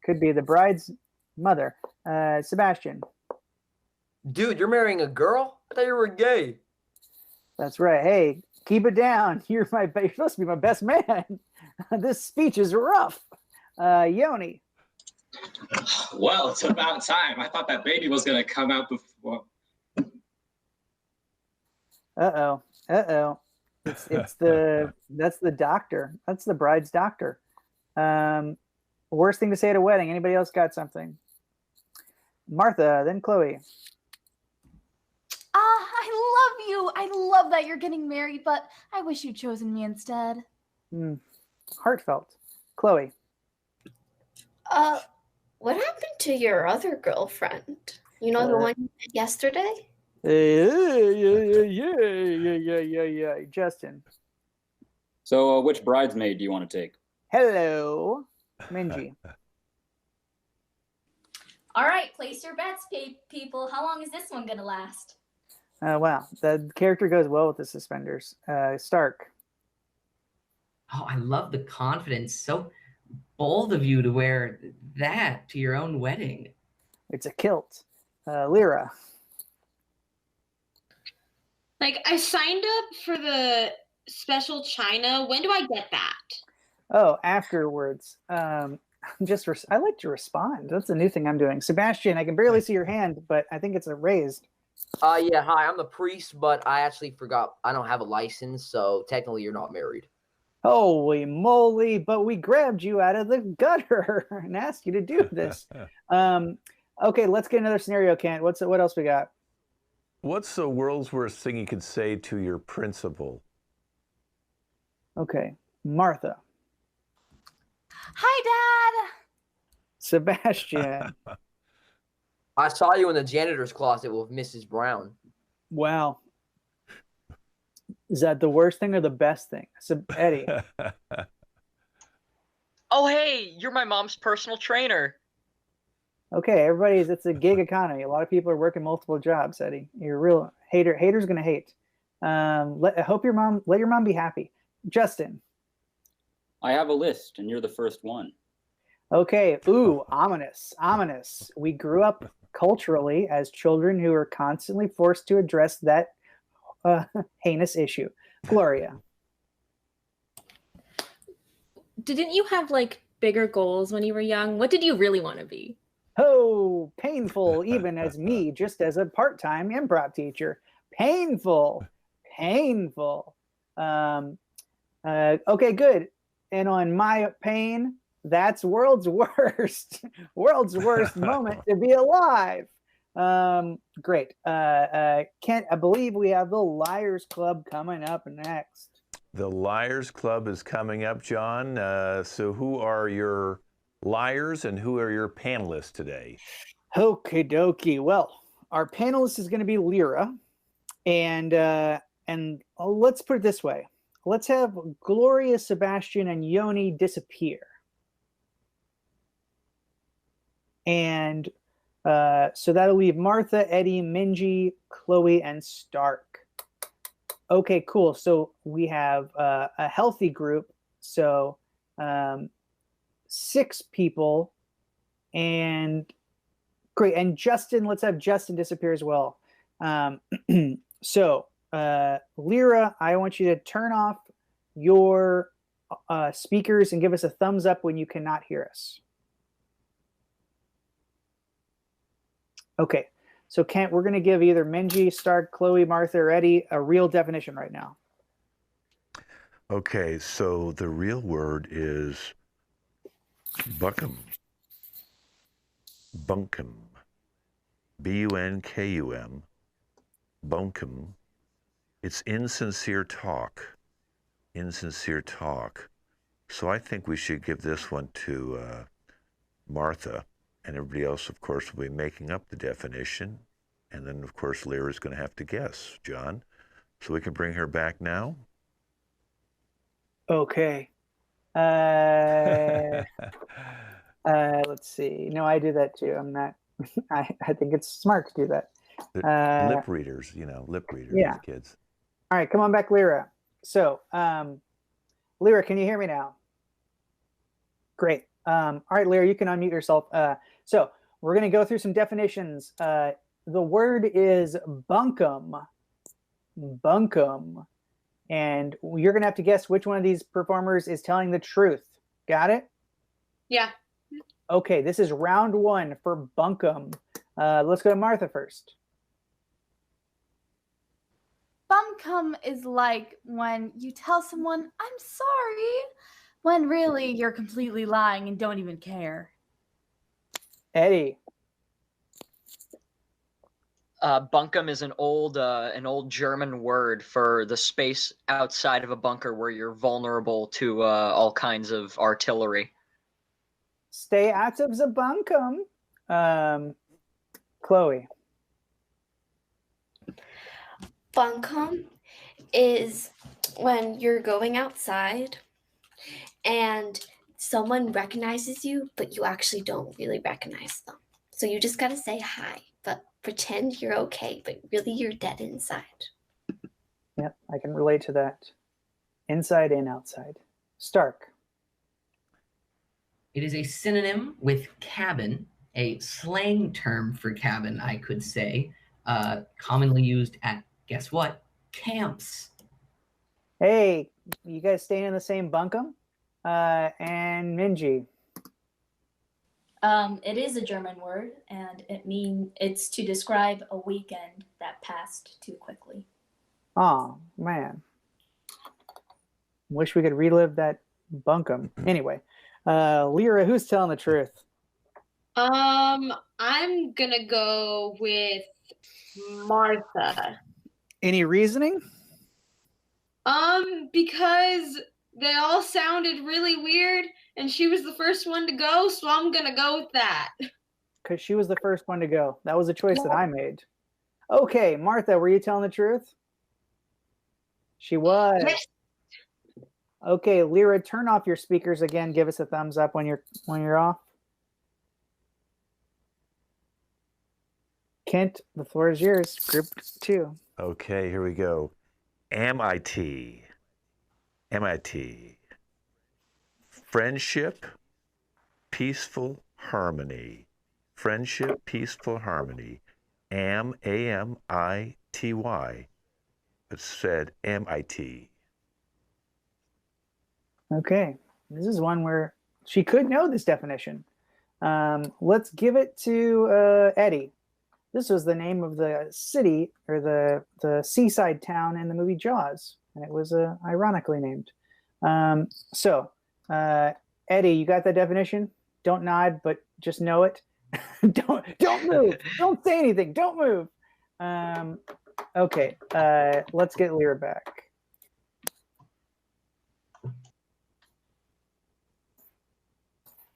[SPEAKER 2] Could be the bride's mother. Sebastian.
[SPEAKER 7] Dude, you're marrying a girl? I thought you were gay.
[SPEAKER 2] That's right. Hey, keep it down. You're supposed to be my best man. This speech is rough. Yoni.
[SPEAKER 5] Well, it's about time. I thought that baby was gonna come out before.
[SPEAKER 2] Uh-oh. That's the doctor. That's the bride's doctor. Worst thing to say at a wedding. Anybody else got something? Martha, then Chloe.
[SPEAKER 3] I love you. I love that you're getting married, but I wish you'd chosen me instead.
[SPEAKER 2] Heartfelt. Chloe.
[SPEAKER 9] What happened to your other girlfriend? You know, the one you met yesterday?
[SPEAKER 2] Yeah. Justin.
[SPEAKER 8] So, which bridesmaid do you want to take?
[SPEAKER 2] Hello, Minji.
[SPEAKER 12] All right, place your bets, people. How long is this one gonna last?
[SPEAKER 2] Wow, the character goes well with the suspenders. Stark.
[SPEAKER 13] Oh, I love the confidence. So bold of you to wear that to your own wedding.
[SPEAKER 2] It's a kilt. Lyra.
[SPEAKER 11] Like, I signed up for the special china. When do I get that?
[SPEAKER 2] Oh, afterwards. I like to respond. That's a new thing I'm doing. Sebastian, I can barely see your hand, but I think it's raised.
[SPEAKER 7] Yeah, hi, I'm the priest, but I actually forgot I don't have a license, so technically you're not married.
[SPEAKER 2] Holy moly, but we grabbed you out of the gutter and asked you to do this. Okay, let's get another scenario, Kent. What else we got?
[SPEAKER 1] What's the world's worst thing you could say to your principal?
[SPEAKER 2] Okay, Martha.
[SPEAKER 3] Hi, Dad.
[SPEAKER 2] Sebastian.
[SPEAKER 7] I saw you in the janitor's closet with Mrs. Brown.
[SPEAKER 2] Wow. Is that the worst thing or the best thing? So, Eddie.
[SPEAKER 4] Oh, hey, you're my mom's personal trainer.
[SPEAKER 2] Okay, it's a gig economy. A lot of people are working multiple jobs, Eddie. You're a real hater. Haters gonna hate. Let your mom be happy. Justin.
[SPEAKER 8] I have a list, and you're the first one.
[SPEAKER 2] Okay. Ooh, ominous. We grew up culturally as children who are constantly forced to address that heinous issue. Gloria.
[SPEAKER 10] Didn't you have like bigger goals when you were young? What did you really want to be?
[SPEAKER 2] Oh, painful, even as me, just as a part-time improv teacher. Painful. Okay, good. And on my pain, that's world's worst moment to be alive. Great. Kent, I believe we have the Liars Club coming up next.
[SPEAKER 1] The Liars Club is coming up, John. So who are your liars and who are your panelists today?
[SPEAKER 2] Okie dokie. Well, our panelist is going to be Lyra. And let's put it this way. Let's have Gloria, Sebastian, and Yoni disappear. And so that'll leave Martha, Eddie, Minji, Chloe, and Stark. Okay, cool. So we have a healthy group. So 6 people. And great. And Justin, let's have Justin disappear as well. So Lyra, I want you to turn off your speakers and give us a thumbs up when you cannot hear us. Okay, so Kent, we're going to give either Minji, Stark, Chloe, Martha, or Eddie a real definition right now.
[SPEAKER 1] Okay, so the real word is bunkum. Bunkum. B-U-N-K-U-M. Bunkum. It's insincere talk. Insincere talk. So I think we should give this one to Martha. And everybody else, of course, will be making up the definition. And then, of course, Lyra's going to have to guess, John. So we can bring her back now.
[SPEAKER 2] Okay. Let's see. No, I do that too. I'm not. I think it's smart to do that.
[SPEAKER 1] Lip readers, lip readers,
[SPEAKER 2] yeah.
[SPEAKER 1] Kids.
[SPEAKER 2] All right, come on back, Lyra. So Lyra, can you hear me now? Great. All right, Lyra, you can unmute yourself. So we're going to go through some definitions. The word is bunkum. Bunkum. And you're going to have to guess which one of these performers is telling the truth. Got it?
[SPEAKER 11] Yeah.
[SPEAKER 2] Okay, this is round one for bunkum. Let's go to Martha first.
[SPEAKER 3] Bunkum is like when you tell someone, I'm sorry, when really you're completely lying and don't even care.
[SPEAKER 2] Eddie.
[SPEAKER 4] Bunkum is an old German word for the space outside of a bunker where you're vulnerable to all kinds of artillery.
[SPEAKER 2] Stay out of the bunkum. Chloe.
[SPEAKER 9] Bunkum is when you're going outside and someone recognizes you, but you actually don't really recognize them. So you just gotta say hi, but pretend you're okay, but really you're dead inside.
[SPEAKER 2] Yep, I can relate to that. Inside and outside. Stark.
[SPEAKER 13] It is a synonym with cabin, a slang term for cabin, I could say, commonly used at, guess what, camps.
[SPEAKER 2] Hey, you guys staying in the same bunkum? And Minji.
[SPEAKER 12] It is a German word, and it's to describe a weekend that passed too quickly.
[SPEAKER 2] Oh, man. Wish we could relive that bunkum. Anyway, Lyra, who's telling the truth?
[SPEAKER 11] I'm gonna go with Martha.
[SPEAKER 2] Any reasoning?
[SPEAKER 11] Because they all sounded really weird, and she was the first one to go, so I'm gonna go with that.
[SPEAKER 2] Because she was the first one to go. That was a choice that I made. Okay, Martha, were you telling the truth? She was.
[SPEAKER 11] Yes.
[SPEAKER 2] Okay, Lyra, turn off your speakers again. Give us a thumbs up when you're off. Kent, the floor is yours. Group 2.
[SPEAKER 1] Okay, here we go. MIT. Friendship, peaceful harmony. Friendship, peaceful harmony. A-M-I-T-Y. It said MIT.
[SPEAKER 2] Okay, this is one where she could know this definition. Let's give it to Eddie. This was the name of the city or the seaside town in the movie Jaws, and it was ironically named. So, Eddie, you got that definition? Don't nod, but just know it. Don't move. Don't say anything. Don't move. Okay, let's get Lyra back.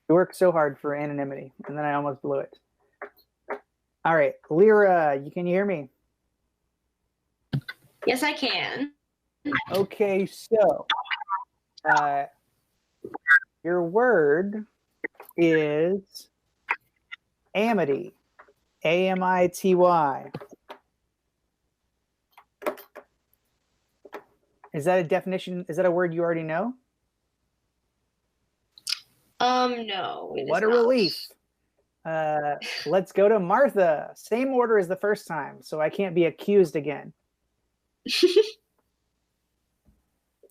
[SPEAKER 2] You worked so hard for anonymity, and then I almost blew it. All right, Lyra, can you hear me?
[SPEAKER 11] Yes, I can.
[SPEAKER 2] Okay, so your word is amity. A-M-I-T-Y. Is that a definition? Is that a word you already know?
[SPEAKER 11] No.
[SPEAKER 2] What a relief. Let's go to Martha. Same order as the first time, so I can't be accused again.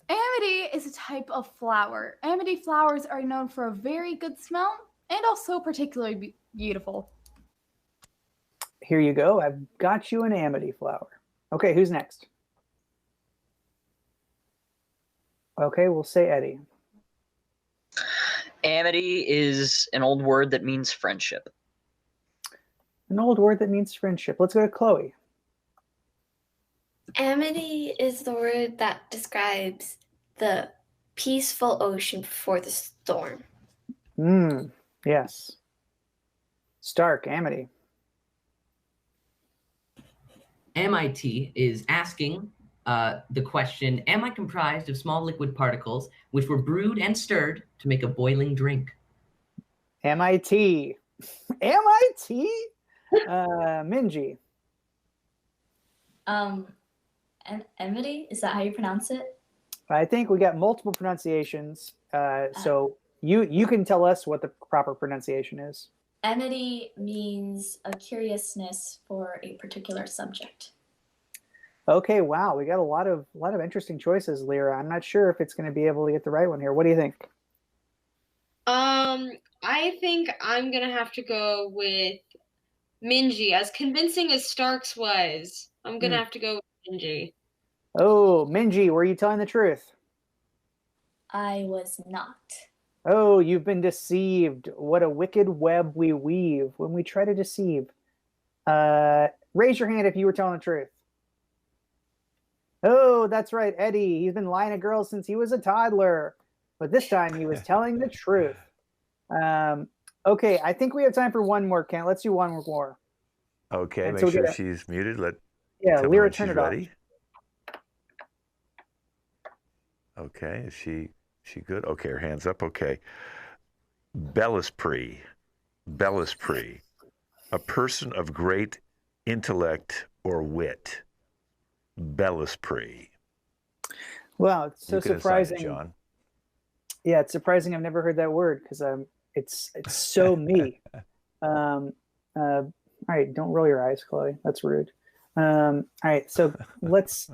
[SPEAKER 3] Amity is a type of flower. Amity flowers are known for a very good smell and also particularly beautiful.
[SPEAKER 2] Here you go. I've got you an amity flower. Okay, who's next? Okay, we'll say Eddie.
[SPEAKER 4] Amity is an old word that means friendship.
[SPEAKER 2] An old word that means friendship. Let's go to Chloe.
[SPEAKER 9] Amity is the word that describes the peaceful ocean before the storm.
[SPEAKER 2] Yes. Stark, amity.
[SPEAKER 13] MIT is asking the question, am I comprised of small liquid particles which were brewed and stirred to make a boiling drink?
[SPEAKER 2] MIT. MIT? Minji.
[SPEAKER 12] Amity, is that how you pronounce it?
[SPEAKER 2] I think we got multiple pronunciations. So you can tell us what the proper pronunciation is.
[SPEAKER 12] Enmity means a curiousness for a particular subject.
[SPEAKER 2] Okay, wow, we got a lot of interesting choices, Lyra. I'm not sure if it's going to be able to get the right one here. What do you think?
[SPEAKER 11] I think I'm gonna have to go with Minji. As convincing as Starks was, I'm gonna have to go with Minji.
[SPEAKER 2] Oh, Minji, were you telling the truth?
[SPEAKER 12] I was not.
[SPEAKER 2] Oh, you've been deceived. What a wicked web we weave when we try to deceive. Raise your hand if you were telling the truth. Oh, that's right, Eddie. He's been lying to girls since he was a toddler. But this time he was telling the truth. Okay, I think we have time for one more, Kent. Let's do one more.
[SPEAKER 1] Okay,
[SPEAKER 2] And
[SPEAKER 1] make
[SPEAKER 2] so we
[SPEAKER 1] sure
[SPEAKER 2] get a-
[SPEAKER 1] she's muted.
[SPEAKER 2] Yeah,
[SPEAKER 1] tell me
[SPEAKER 2] Lyra,
[SPEAKER 1] when
[SPEAKER 2] turn
[SPEAKER 1] she's
[SPEAKER 2] it off.
[SPEAKER 1] ready. Okay, is she good? Okay, her hand's up. Okay. Bellispre. Bellispre. A person of great intellect or wit. Bellispre.
[SPEAKER 2] Wow, it's so
[SPEAKER 1] You can assign it,
[SPEAKER 2] surprising.
[SPEAKER 1] John.
[SPEAKER 2] Yeah, it's surprising I've never heard that word because it's so me. All right, don't roll your eyes, Chloe. That's rude. All right, so let's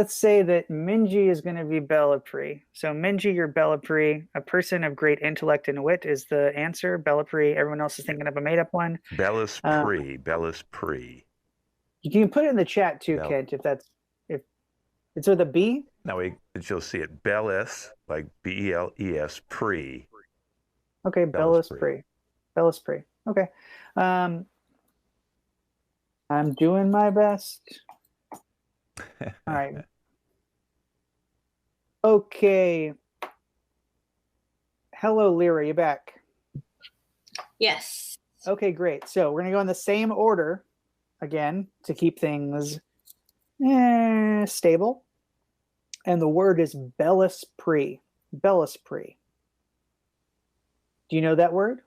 [SPEAKER 2] say that Minji is going to be Bellipree. So Minji, you're Bellipree. A person of great intellect and wit is the answer. Bellipree. Everyone else is thinking of a made-up one.
[SPEAKER 1] Bellispre. Bellispre.
[SPEAKER 2] You can put it in the chat too, Kent, if it's with a B.
[SPEAKER 1] Now you'll see it. Bellis, like Belles, pre.
[SPEAKER 2] Okay, Bellispre. Bellispre. Okay. I'm doing my best. All right. Okay. Hello, Lyra. You back?
[SPEAKER 11] Yes.
[SPEAKER 2] Okay, great. So we're going to go in the same order again to keep things stable. And the word is Bellispre. Bellispre. Do you know that word?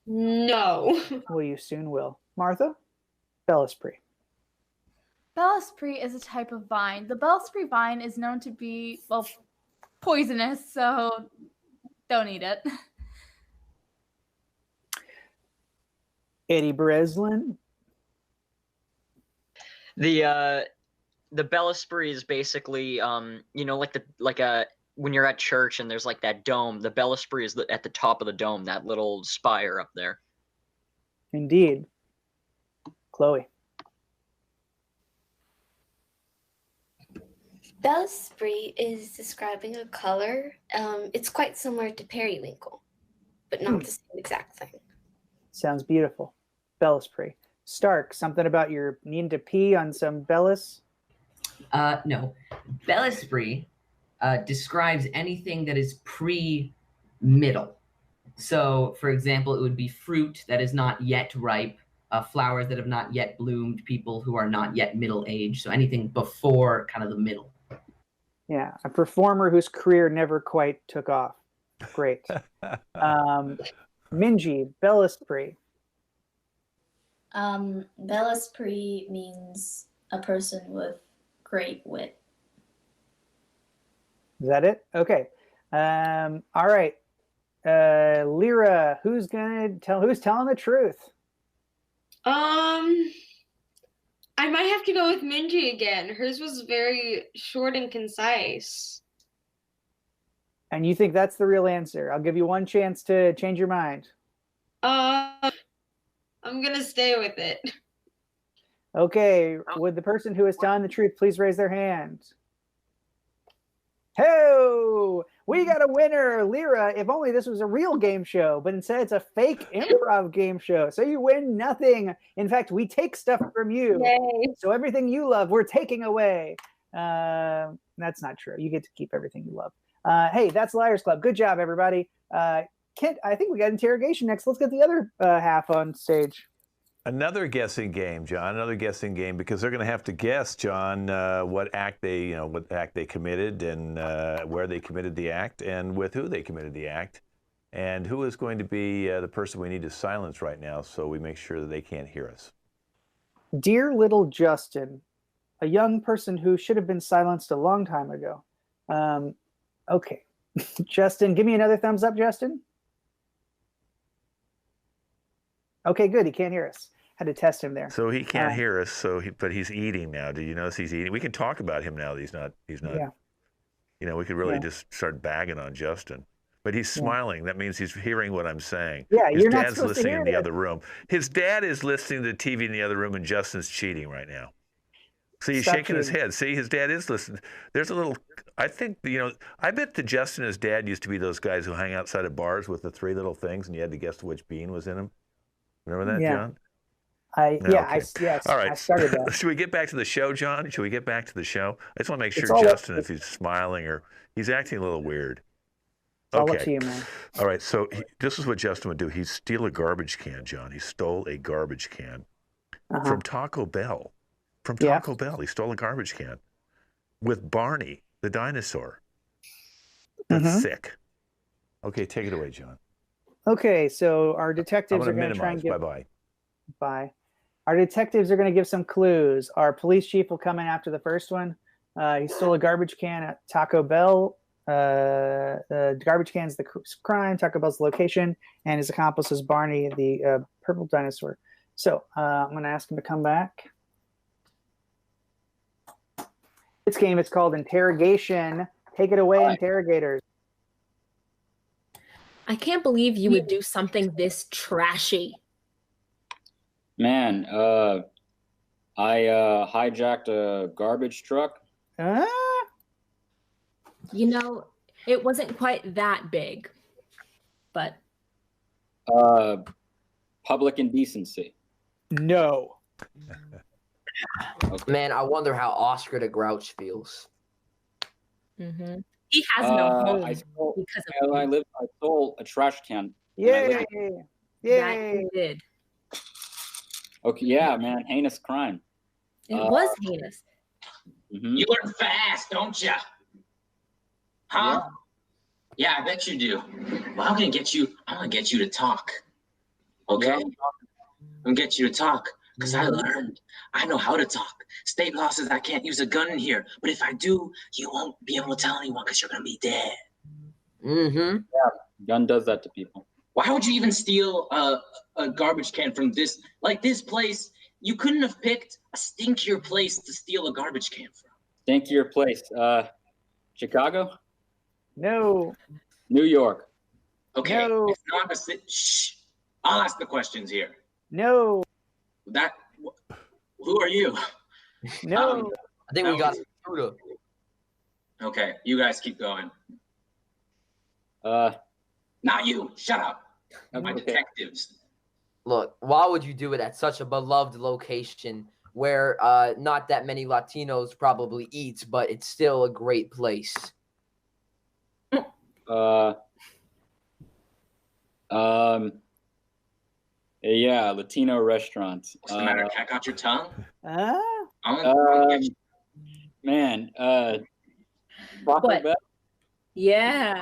[SPEAKER 11] No.
[SPEAKER 2] Well, you soon will. Martha? Bellispre.
[SPEAKER 3] Bellispre is a type of vine. The Bellispre vine is known to be, well, poisonous, so don't eat it.
[SPEAKER 2] Eddie Breslin?
[SPEAKER 4] The Bellispre is basically when you're at church and there's like that dome, the Bellispre is at the top of the dome, that little spire up there.
[SPEAKER 2] Indeed. Chloe?
[SPEAKER 9] Bellispre is describing a color. It's quite similar to periwinkle, but not the same exact thing.
[SPEAKER 2] Sounds beautiful. Bellispre. Stark, something about your needing to pee on some Bellis?
[SPEAKER 13] No. Bellispre describes anything that is pre-middle. So, for example, it would be fruit that is not yet ripe, flowers that have not yet bloomed, people who are not yet middle-aged. So anything before kind of the middle.
[SPEAKER 2] Yeah, a performer whose career never quite took off. Great. Minji, Bellispre.
[SPEAKER 12] Bellispre means a person with great wit.
[SPEAKER 2] Is that it? Okay. All right. Lyra, who's telling the truth?
[SPEAKER 11] I might have to go with Minji again. Hers was very short and concise.
[SPEAKER 2] And you think that's the real answer? I'll give you one chance to change your mind.
[SPEAKER 11] I'm gonna stay with it.
[SPEAKER 2] Okay, would the person who is telling the truth please raise their hand? Ho! We got a winner, Lyra. If only this was a real game show, but instead it's a fake improv game show. So you win nothing. In fact, we take stuff from you.
[SPEAKER 11] Yay.
[SPEAKER 2] So everything you love, we're taking away. That's not true. You get to keep everything you love. Hey, that's Liars Club. Good job, everybody. Kent, I think we got interrogation next. Let's get the other half on stage.
[SPEAKER 1] Another guessing game, John. Another guessing game, because they're going to have to guess, John, what act they committed, and where they committed the act, and with who they committed the act, and who is going to be the person we need to silence right now, so we make sure that they can't hear us.
[SPEAKER 2] Dear little Justin, a young person who should have been silenced a long time ago. Okay. Justin, give me another thumbs up, Justin. Okay, good. He can't hear us. Had to test him there.
[SPEAKER 1] So he can't hear us. But he's eating now. Did you notice he's eating? We can talk about him now that he's not.
[SPEAKER 2] Yeah.
[SPEAKER 1] You know, we could really just start bagging on Justin. But he's smiling. That means he's hearing what I'm saying.
[SPEAKER 2] Yeah,
[SPEAKER 1] his
[SPEAKER 2] you're not
[SPEAKER 1] dad's
[SPEAKER 2] supposed to
[SPEAKER 1] listening
[SPEAKER 2] hear
[SPEAKER 1] in the
[SPEAKER 2] that.
[SPEAKER 1] other room. His dad is listening to TV in the other room, and Justin's cheating right now. See, he's
[SPEAKER 2] Stop
[SPEAKER 1] shaking his
[SPEAKER 2] cheating.
[SPEAKER 1] head. See, his dad is listening. There's a little. I think I bet that Justin and his dad used to be those guys who hang outside of bars with the three little things, and you had to guess which bean was in them. Remember that, John?
[SPEAKER 2] Yes.
[SPEAKER 1] All right.
[SPEAKER 2] I started that.
[SPEAKER 1] Should we get back to the show, John? Should we get back to the show? I just want to make
[SPEAKER 2] It's
[SPEAKER 1] sure
[SPEAKER 2] all up-
[SPEAKER 1] Justin, if he's smiling or he's acting a little weird.
[SPEAKER 2] It's all up to you, man.
[SPEAKER 1] All right. So this is what Justin would do. He'd steal a garbage can, John. He stole a garbage can from Taco Bell. From Taco Bell. He stole a garbage can with Barney, the dinosaur. That's sick. Okay, take it away, John.
[SPEAKER 2] Okay, so our
[SPEAKER 1] I'm
[SPEAKER 2] detectives
[SPEAKER 1] going
[SPEAKER 2] are
[SPEAKER 1] to
[SPEAKER 2] going to try and
[SPEAKER 1] minimize.
[SPEAKER 2] get
[SPEAKER 1] Bye-bye.
[SPEAKER 2] Bye. Our detectives are going to give some clues. Our police chief will come in after the first one. He stole a garbage can at Taco Bell. The garbage can's the crime. Taco Bell's the location, and his accomplice is Barney, the purple dinosaur. So I'm going to ask him to come back. This game is called Interrogation. Take it away, interrogators.
[SPEAKER 10] I can't believe you would do something this trashy.
[SPEAKER 8] Man, I hijacked a garbage truck.
[SPEAKER 10] You know, it wasn't quite that big, but
[SPEAKER 8] Public indecency.
[SPEAKER 2] No.
[SPEAKER 7] Man, I wonder how Oscar the Grouch feels.
[SPEAKER 10] Mm-hmm. He has no home
[SPEAKER 8] I stole,
[SPEAKER 10] because
[SPEAKER 8] I,
[SPEAKER 10] of
[SPEAKER 8] I
[SPEAKER 10] you.
[SPEAKER 8] lived. I stole a trash can.
[SPEAKER 2] Yay!
[SPEAKER 10] That you did.
[SPEAKER 8] Okay, yeah, man, heinous crime.
[SPEAKER 10] It was heinous.
[SPEAKER 5] You learn fast, don't you? Huh? Yeah, I bet you do. Well, I'm gonna get you to talk. Okay? I'm gonna get you to talk because I learned. I know how to talk. State law says I can't use a gun in here, but if I do, you won't be able to tell anyone because you're gonna be dead.
[SPEAKER 8] Yeah, gun does that to people.
[SPEAKER 5] Why would you even steal a garbage can from this place? You couldn't have picked a stinkier place to steal a garbage can from.
[SPEAKER 8] Stinkier place. Chicago?
[SPEAKER 2] No.
[SPEAKER 8] New York.
[SPEAKER 5] Okay.
[SPEAKER 2] No.
[SPEAKER 5] It's not a shh. I'll ask the questions here.
[SPEAKER 2] No.
[SPEAKER 5] Who are you?
[SPEAKER 2] No.
[SPEAKER 7] I think we got Truda.
[SPEAKER 5] Okay, you guys keep going. Not you. Shut up. My detectives.
[SPEAKER 7] Look, why would you do it at such a beloved location where not that many Latinos probably eat, but it's still a great place?
[SPEAKER 8] Yeah, Latino restaurants.
[SPEAKER 5] What's the matter? Check out your tongue. I'm
[SPEAKER 8] Um,
[SPEAKER 5] gonna get you.
[SPEAKER 8] Man,
[SPEAKER 10] What?
[SPEAKER 8] Bell?
[SPEAKER 10] Yeah.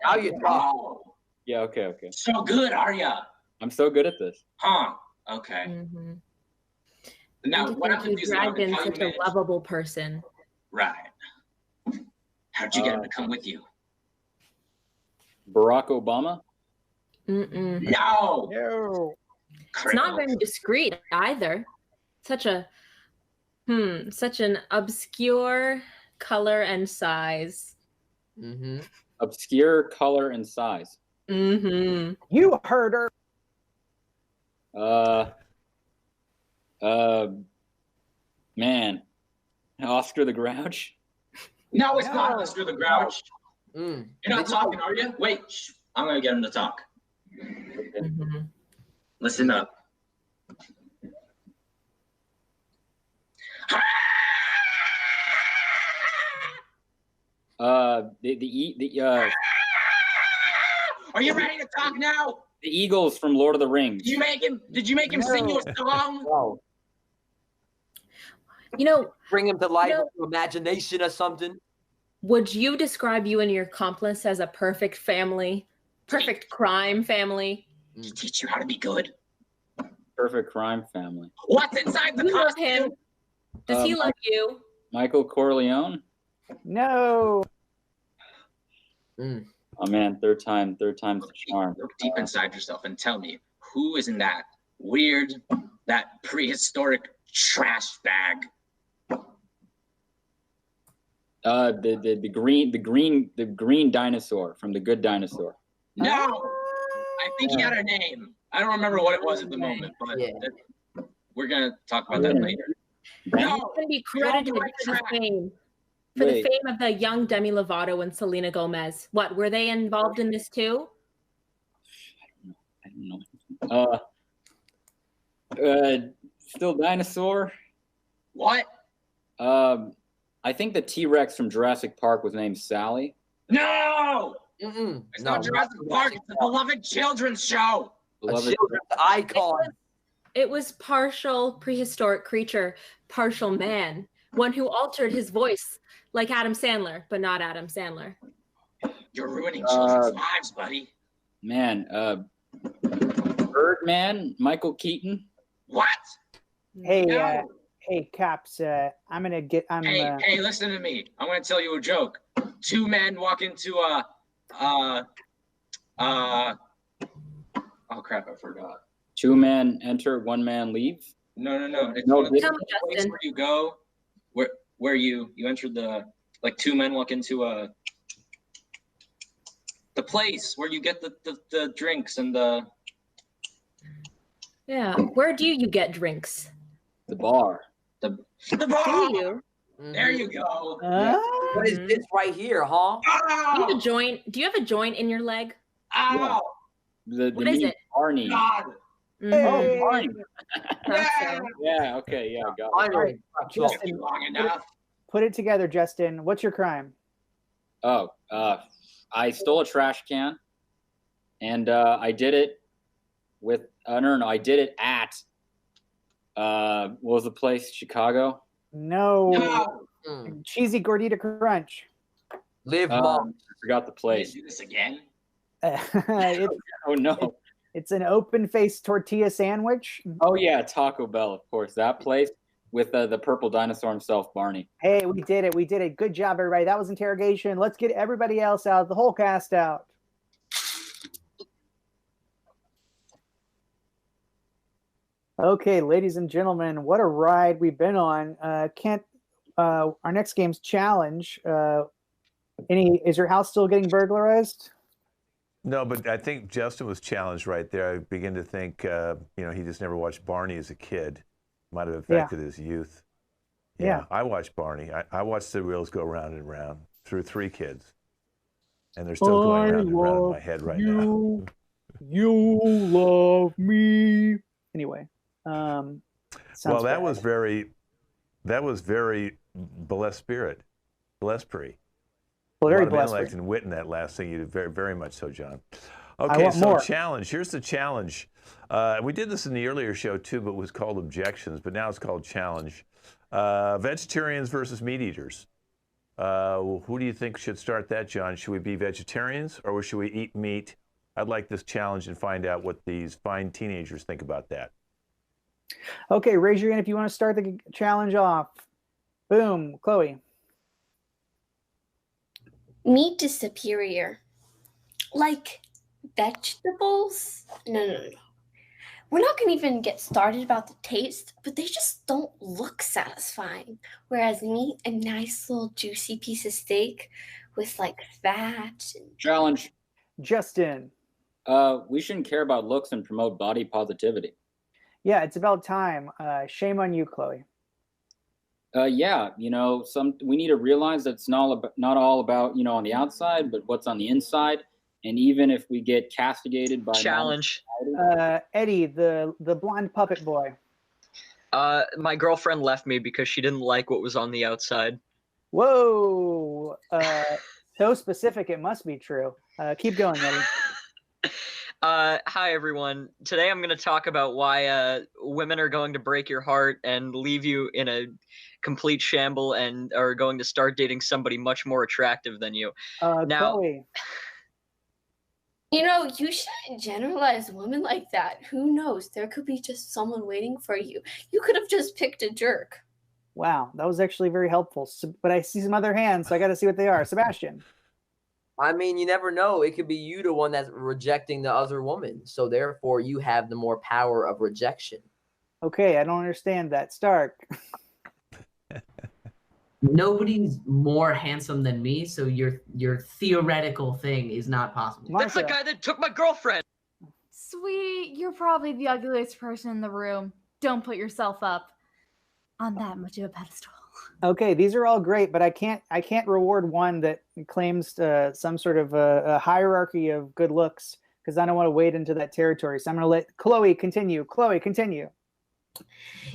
[SPEAKER 7] Now you talk.
[SPEAKER 8] Yeah, okay.
[SPEAKER 5] So good, are ya?
[SPEAKER 8] I'm so good at this.
[SPEAKER 5] Huh. Okay.
[SPEAKER 10] Mm-hmm.
[SPEAKER 5] Now,
[SPEAKER 10] I
[SPEAKER 5] what
[SPEAKER 10] think
[SPEAKER 5] I'm
[SPEAKER 10] you
[SPEAKER 5] confused about
[SPEAKER 10] dragged in
[SPEAKER 5] how you
[SPEAKER 10] such a
[SPEAKER 5] managed.
[SPEAKER 10] lovable person.
[SPEAKER 5] Right. How'd you get him to come with you?
[SPEAKER 8] Barack Obama?
[SPEAKER 10] Mm-mm.
[SPEAKER 5] No.
[SPEAKER 2] No.
[SPEAKER 10] It's not very discreet either. Such an obscure color and size.
[SPEAKER 7] Mm-hmm.
[SPEAKER 8] Obscure color and size.
[SPEAKER 10] Mm-hmm.
[SPEAKER 2] You heard her.
[SPEAKER 8] Man, Oscar the Grouch?
[SPEAKER 5] No, it's not Mr. the Grouch.
[SPEAKER 7] Mm.
[SPEAKER 5] You're not talking, are you? Wait, shh. I'm gonna get him to talk.
[SPEAKER 10] Mm-hmm.
[SPEAKER 5] Listen up.
[SPEAKER 8] Are
[SPEAKER 5] you ready to talk now?
[SPEAKER 8] The Eagles from Lord of the Rings.
[SPEAKER 5] Did you make him sing you a song?
[SPEAKER 7] No.
[SPEAKER 10] You know,
[SPEAKER 7] Bring him to life with imagination or something.
[SPEAKER 10] would you describe you and your accomplice as a perfect family? Perfect crime family?
[SPEAKER 5] To teach you how to be good.
[SPEAKER 8] Perfect crime family.
[SPEAKER 5] What's inside the
[SPEAKER 10] You love
[SPEAKER 5] costume?
[SPEAKER 10] him. Does he love you?
[SPEAKER 8] Michael Corleone?
[SPEAKER 2] No.
[SPEAKER 8] Oh man, third time's the charm.
[SPEAKER 5] Look deep inside yourself and tell me who is in that weird, that prehistoric trash bag.
[SPEAKER 8] The green dinosaur from The Good Dinosaur.
[SPEAKER 5] No, I think he had a name. I don't remember what it was at the moment, but we're gonna talk about that later.
[SPEAKER 10] He's going to be credited for the fame. For the fame of the young Demi Lovato and Selena Gomez. What, were they involved in this too?
[SPEAKER 8] I don't know. Still dinosaur?
[SPEAKER 5] What?
[SPEAKER 8] I think the T-Rex from Jurassic Park was named Sally.
[SPEAKER 5] No! It's not Jurassic Park, it's a beloved children's show.
[SPEAKER 8] Beloved
[SPEAKER 7] icon.
[SPEAKER 10] It was partial prehistoric creature, partial man, one who altered his voice like Adam Sandler, but not Adam Sandler.
[SPEAKER 5] You're ruining children's lives, buddy.
[SPEAKER 8] Man, Birdman, Michael Keaton.
[SPEAKER 5] What?
[SPEAKER 2] Hey,
[SPEAKER 5] No.
[SPEAKER 2] Hey, Caps. I'm gonna get.
[SPEAKER 5] Hey, listen to me. I'm gonna tell you a joke. Two men walk into oh crap, I forgot.
[SPEAKER 8] Two men enter, one man leave.
[SPEAKER 5] No. It's
[SPEAKER 8] No,
[SPEAKER 5] one of the
[SPEAKER 10] Tell me,
[SPEAKER 5] places
[SPEAKER 10] Justin.
[SPEAKER 5] where you go, where you enter like two men walk into the place where you get the drinks and the.
[SPEAKER 10] Yeah. Where do you get drinks?
[SPEAKER 8] The bar.
[SPEAKER 5] The
[SPEAKER 10] Do
[SPEAKER 5] bar.
[SPEAKER 10] you?
[SPEAKER 5] There you go.
[SPEAKER 7] What is this right here, huh?
[SPEAKER 10] Do you have
[SPEAKER 5] Ow!
[SPEAKER 10] a joint? Do you have a joint in your leg?
[SPEAKER 5] Ow!
[SPEAKER 8] The
[SPEAKER 10] What is
[SPEAKER 8] name
[SPEAKER 10] it?
[SPEAKER 8] Barney.
[SPEAKER 5] God!
[SPEAKER 8] Oh, Barney.
[SPEAKER 10] Thought so.
[SPEAKER 8] Yeah. Okay. Yeah. Got it.
[SPEAKER 7] Finally.
[SPEAKER 2] Justin,
[SPEAKER 5] Took long enough.
[SPEAKER 2] put it together, Justin. What's your crime?
[SPEAKER 8] Oh, I stole a trash can, and I did it with. No. I did it at. What was the place? Chicago.
[SPEAKER 2] No.
[SPEAKER 5] No.
[SPEAKER 2] Cheesy Gordita Crunch.
[SPEAKER 7] Live mom.
[SPEAKER 8] I forgot the
[SPEAKER 5] Please
[SPEAKER 8] place.
[SPEAKER 5] do this again.
[SPEAKER 2] it's,
[SPEAKER 8] Oh no.
[SPEAKER 2] it's an open-faced tortilla sandwich.
[SPEAKER 8] Oh yeah, Taco Bell, of course. That place with the purple dinosaur himself, Barney.
[SPEAKER 2] Hey, we did it. We did it. Good job, everybody. That was interrogation. Let's get everybody else out, the whole cast out. Okay, ladies and gentlemen, what a ride we've been on. Our next game's challenge. Is your house still getting burglarized?
[SPEAKER 1] No, but I think Justin was challenged right there. I begin to think, he just never watched Barney as a kid. Might have affected his youth.
[SPEAKER 2] Yeah.
[SPEAKER 1] I watched Barney. I watched the reels go round and round through 3 kids. And they're still going round and round in my head right now.
[SPEAKER 2] You love me. Anyway.
[SPEAKER 1] Well, that was very Bellesprit.
[SPEAKER 2] Well, very
[SPEAKER 1] a lot of
[SPEAKER 2] blessed.
[SPEAKER 1] intellect and wit in that last thing. You did very, very much so, John.
[SPEAKER 2] I
[SPEAKER 1] Okay,
[SPEAKER 2] want
[SPEAKER 1] so
[SPEAKER 2] more.
[SPEAKER 1] challenge. Here's the challenge. We did this in the earlier show too, but it was called objections. But now it's called challenge. Vegetarians versus meat eaters. Who do you think should start that, John? Should we be vegetarians or should we eat meat? I'd like this challenge and find out what these fine teenagers think about that.
[SPEAKER 2] Okay, raise your hand if you want to start the challenge off. Boom, Chloe.
[SPEAKER 9] Meat is superior. Like vegetables? No. We're not going to even get started about the taste, but they just don't look satisfying. Whereas meat, a nice little juicy piece of steak with like fat.
[SPEAKER 8] Challenge.
[SPEAKER 2] Justin.
[SPEAKER 8] We shouldn't care about looks and promote body positivity.
[SPEAKER 2] Yeah, it's about time. Shame on you, Chloe.
[SPEAKER 8] Yeah, we need to realize that it's not all about, on the outside, but what's on the inside. And even if we get castigated by
[SPEAKER 4] Challenge.
[SPEAKER 2] Eddie, the blonde puppet boy.
[SPEAKER 4] My girlfriend left me because she didn't like what was on the outside.
[SPEAKER 2] Whoa. So specific, it must be true. Keep going, Eddie.
[SPEAKER 4] Hi, everyone. Today I'm going to talk about why women are going to break your heart and leave you in a complete shamble and are going to start dating somebody much more attractive than you. Now,
[SPEAKER 2] Chloe.
[SPEAKER 9] You shouldn't generalize women like that. Who knows? There could be just someone waiting for you. You could have just picked a jerk.
[SPEAKER 2] Wow, that was actually very helpful. But I see some other hands, so I got to see what they are. Sebastian.
[SPEAKER 7] I mean, you never know. It could be you the one that's rejecting the other woman. So therefore, you have the more power of rejection.
[SPEAKER 2] Okay, I don't understand that. Stark.
[SPEAKER 13] Nobody's more handsome than me, so your theoretical thing is not possible.
[SPEAKER 4] That's the guy that took my girlfriend.
[SPEAKER 3] Sweet, you're probably the ugliest person in the room. Don't put yourself up on that much of a pedestal.
[SPEAKER 2] Okay, these are all great, but I can't reward one that claims some sort of a hierarchy of good looks because I don't want to wade into that territory. So I'm going to let Chloe continue. Chloe, continue.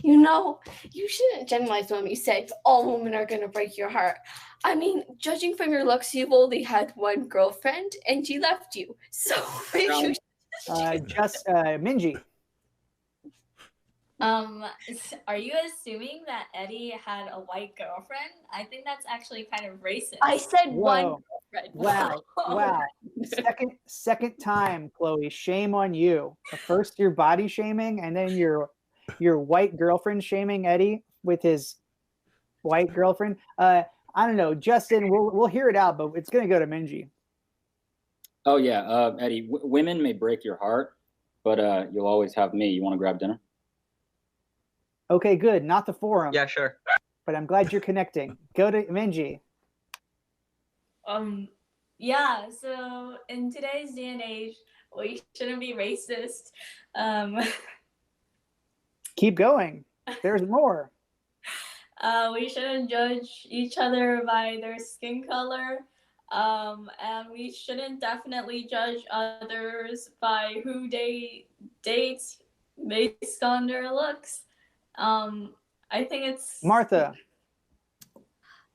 [SPEAKER 9] You know, you shouldn't generalize when you say all women are going to break your heart. I mean, judging from your looks, you've only had one girlfriend and she left you. So maybe
[SPEAKER 2] Minji.
[SPEAKER 12] Are you assuming that Eddie had a white girlfriend? I think that's actually kind of racist.
[SPEAKER 9] I said
[SPEAKER 2] Whoa.
[SPEAKER 9] one girlfriend.
[SPEAKER 2] Wow. Second time, Chloe. Shame on you. First you're body shaming, and then your white girlfriend shaming Eddie with his white girlfriend. I don't know, Justin. We'll hear it out, but it's gonna go to Minji.
[SPEAKER 8] Oh yeah, Eddie. Women may break your heart, but you'll always have me. You want to grab dinner?
[SPEAKER 2] Okay, good. Not the forum.
[SPEAKER 4] Yeah, sure.
[SPEAKER 2] But I'm glad you're connecting. Go to Minji.
[SPEAKER 12] Yeah, so in today's day and age, we shouldn't be racist.
[SPEAKER 2] Keep going. There's more.
[SPEAKER 12] We shouldn't judge each other by their skin color. And we shouldn't definitely judge others by who they date based on their looks. I think it's
[SPEAKER 2] Martha.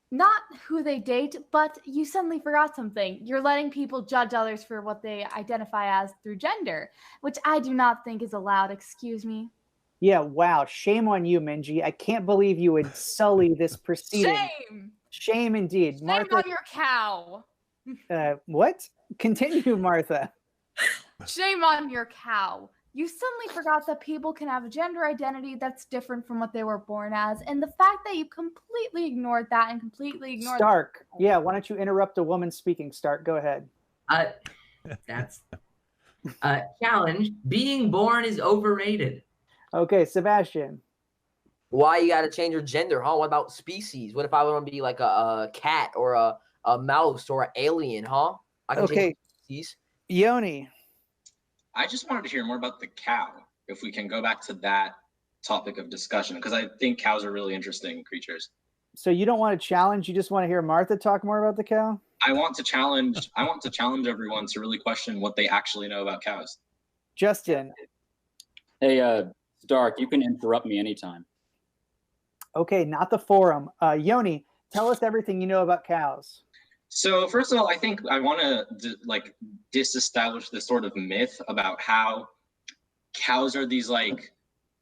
[SPEAKER 3] Not who they date, but you suddenly forgot something. You're letting people judge others for what they identify as through gender, which I do not think is allowed. Excuse me.
[SPEAKER 2] Yeah, wow. Shame on you, Minji. I can't believe you would sully this proceeding.
[SPEAKER 3] Shame!
[SPEAKER 2] Shame indeed.
[SPEAKER 3] Shame
[SPEAKER 2] Martha,
[SPEAKER 3] on your cow.
[SPEAKER 2] What? Continue, Martha.
[SPEAKER 3] Shame on your cow. You suddenly forgot that people can have a gender identity that's different from what they were born as. And the fact that you completely ignored that and completely ignored
[SPEAKER 2] Stark. Yeah, why don't you interrupt a woman speaking, Stark? Go ahead.
[SPEAKER 13] That's challenge. Being born is overrated.
[SPEAKER 2] Okay, Sebastian.
[SPEAKER 7] Why you gotta change your gender, huh? What about species? What if I want to be like a cat or a mouse or an alien, huh? I can change species.
[SPEAKER 2] Yoni.
[SPEAKER 5] I just wanted to hear more about the cow, if we can go back to that topic of discussion, because I think cows are really interesting creatures.
[SPEAKER 2] So you don't want to challenge, you just want to hear Martha talk more about the cow?
[SPEAKER 5] I want to challenge everyone to really question what they actually know about cows.
[SPEAKER 2] Justin.
[SPEAKER 8] Hey, Stark, you can interrupt me anytime.
[SPEAKER 2] Okay, not the forum. Yoni, tell us everything you know about cows.
[SPEAKER 5] So first of all, I think I want to disestablish this sort of myth about how cows are these like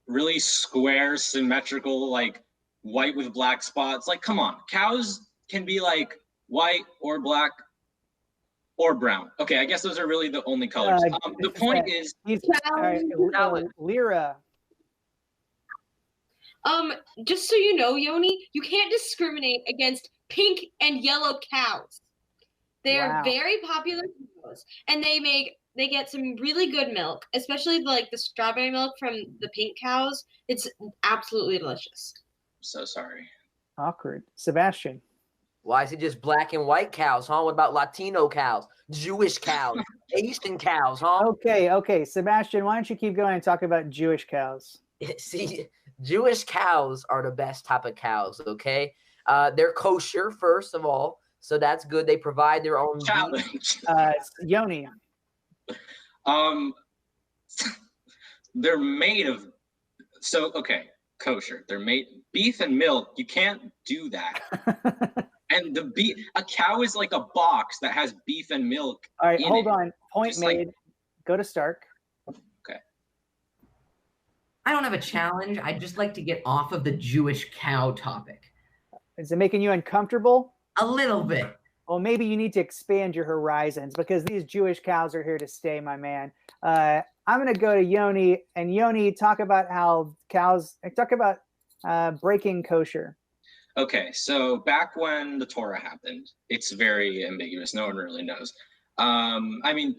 [SPEAKER 5] really square, symmetrical, like white with black spots. Like, come on, cows can be like white or black or brown. Okay, I guess those are really the only colors. The point is,
[SPEAKER 2] Lyra.
[SPEAKER 11] Just so you know, Yoni, you can't discriminate against pink and yellow cows. They're very popular cows, and they get some really good milk, especially like the strawberry milk from the pink cows. It's absolutely delicious.
[SPEAKER 5] I'm so sorry.
[SPEAKER 2] Awkward. Sebastian.
[SPEAKER 7] Why is it just black and white cows, huh? What about Latino cows, Jewish cows, Asian cows, huh?
[SPEAKER 2] Okay. Sebastian, why don't you keep going and talk about Jewish cows?
[SPEAKER 7] See, Jewish cows are the best type of cows, okay? They're kosher, first of all, so that's good. They provide their own
[SPEAKER 5] challenge.
[SPEAKER 2] Yoni.
[SPEAKER 5] They're made of kosher. They're made beef and milk. You can't do that. And a cow is like a box that has beef and milk.
[SPEAKER 2] All right, hold on. Point made. Go to Stark.
[SPEAKER 5] Okay.
[SPEAKER 13] I don't have a challenge. I'd just like to get off of the Jewish cow topic.
[SPEAKER 2] Is it making you uncomfortable?
[SPEAKER 13] A little bit.
[SPEAKER 2] Well, maybe you need to expand your horizons because these Jewish cows are here to stay, my man. I'm going to go to Yoni, and Yoni, talk about how cows, breaking kosher.
[SPEAKER 5] Okay, so back when the Torah happened, it's very ambiguous. No one really knows. I mean,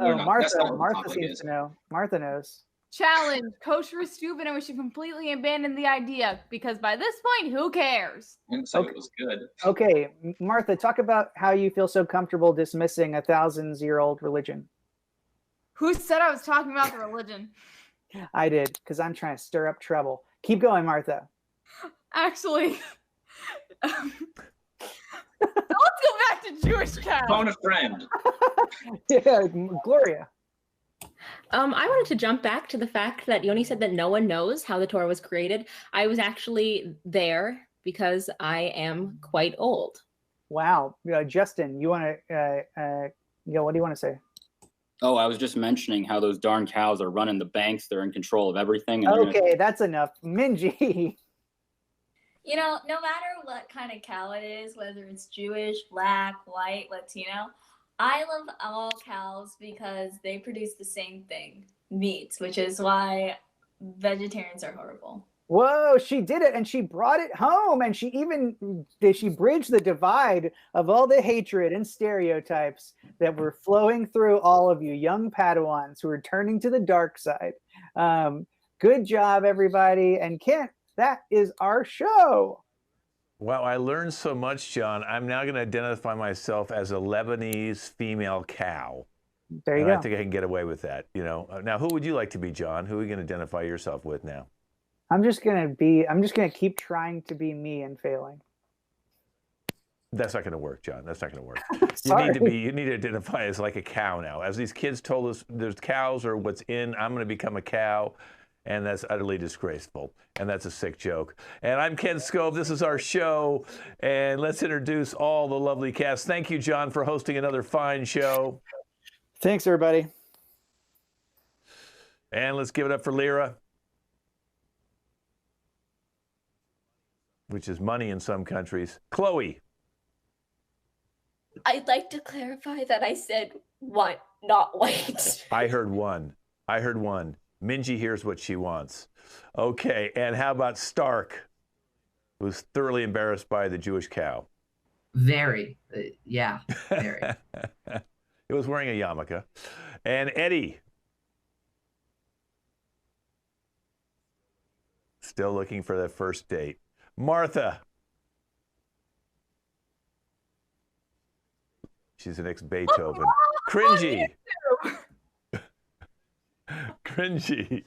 [SPEAKER 5] we're not. That's not what the
[SPEAKER 2] Martha
[SPEAKER 5] topic
[SPEAKER 2] seems
[SPEAKER 5] is.
[SPEAKER 2] to know. Martha knows.
[SPEAKER 3] Challenge. Coach Restupin and we should completely abandon the idea because by this point, who cares?
[SPEAKER 5] I didn't say it was good.
[SPEAKER 2] Okay, Martha, talk about how you feel so comfortable dismissing a thousands-year-old religion.
[SPEAKER 3] Who said I was talking about the religion?
[SPEAKER 2] I did, because I'm trying to stir up trouble. Keep going, Martha.
[SPEAKER 3] Actually, let's go back to Jewish cows.
[SPEAKER 5] Phone a friend.
[SPEAKER 2] Yeah, Gloria.
[SPEAKER 10] I wanted to jump back to the fact that Yoni said that no one knows how the Torah was created. I was actually there because I am quite old.
[SPEAKER 2] Wow. Justin, you want to, what do you want to say?
[SPEAKER 8] Oh, I was just mentioning how those darn cows are running the banks. They're in control of everything. And
[SPEAKER 2] okay, that's enough. Minji.
[SPEAKER 12] You know, no matter what kind of cow it is, whether it's Jewish, black, white, Latino, I love all cows because they produce the same thing, meat, which is why vegetarians are horrible.
[SPEAKER 2] Whoa, she did it, and she brought it home, and she bridged the divide of all the hatred and stereotypes that were flowing through all of you young Padawans who are turning to the dark side. Good job, everybody, and Kent, that is our show.
[SPEAKER 1] Wow, I learned so much, John. I'm now going to identify myself as a Lebanese female cow.
[SPEAKER 2] There you go.
[SPEAKER 1] I think I can get away with that. Now, who would you like to be, John? Who are you going to identify yourself with now?
[SPEAKER 2] I'm just gonna keep trying to be me and failing.
[SPEAKER 1] That's not going to work, John. That's not going to work.
[SPEAKER 2] Sorry.
[SPEAKER 1] You need to identify as like a cow now. As these kids told us, there's cows are what's in. I'm going to become a cow, and that's utterly disgraceful. And that's a sick joke. And I'm Ken Scove. This is our show, and let's introduce all the lovely cast. Thank you, John, for hosting another fine show.
[SPEAKER 2] Thanks, everybody.
[SPEAKER 1] And let's give it up for Lyra, which is money in some countries. Chloe.
[SPEAKER 9] I'd like to clarify that I said what, not white.
[SPEAKER 1] I heard one. Minji hears what she wants. Okay, and how about Stark, who's thoroughly embarrassed by the Jewish cow?
[SPEAKER 13] Very. Yeah, very.
[SPEAKER 1] It was wearing a yarmulke. And Eddie. Still looking for the first date. Martha. She's an ex-Beethoven. Cringy. Cringy.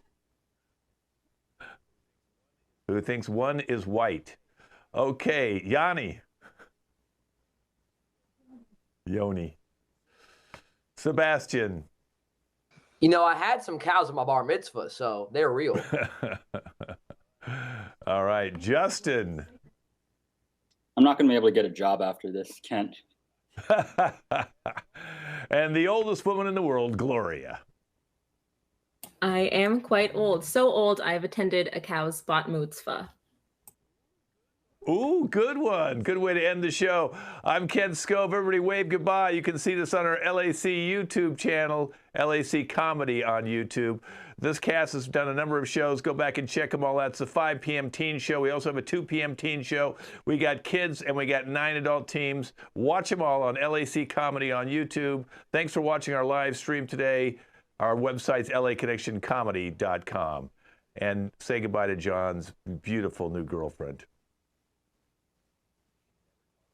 [SPEAKER 1] Who thinks one is white. Okay, Yanni. Yoni. Sebastian.
[SPEAKER 7] You know, I had some cows at my bar mitzvah, so they're real.
[SPEAKER 1] All right, Justin.
[SPEAKER 8] I'm not going to be able to get a job after this, Kent.
[SPEAKER 1] And the oldest woman in the world, Gloria.
[SPEAKER 10] I am quite old. So old, I've attended a cow's bat mitzvah.
[SPEAKER 1] Ooh, good one. Good way to end the show. I'm Ken Scove. Everybody wave goodbye. You can see this on our LAC YouTube channel, LAC Comedy on YouTube. This cast has done a number of shows. Go back and check them all out. It's a 5 p.m. teen show. We also have a 2 p.m. teen show. We got kids and we got 9 adult teams. Watch them all on LAC Comedy on YouTube. Thanks for watching our live stream today. Our website's laconnectioncomedy.com. And say goodbye to John's beautiful new girlfriend.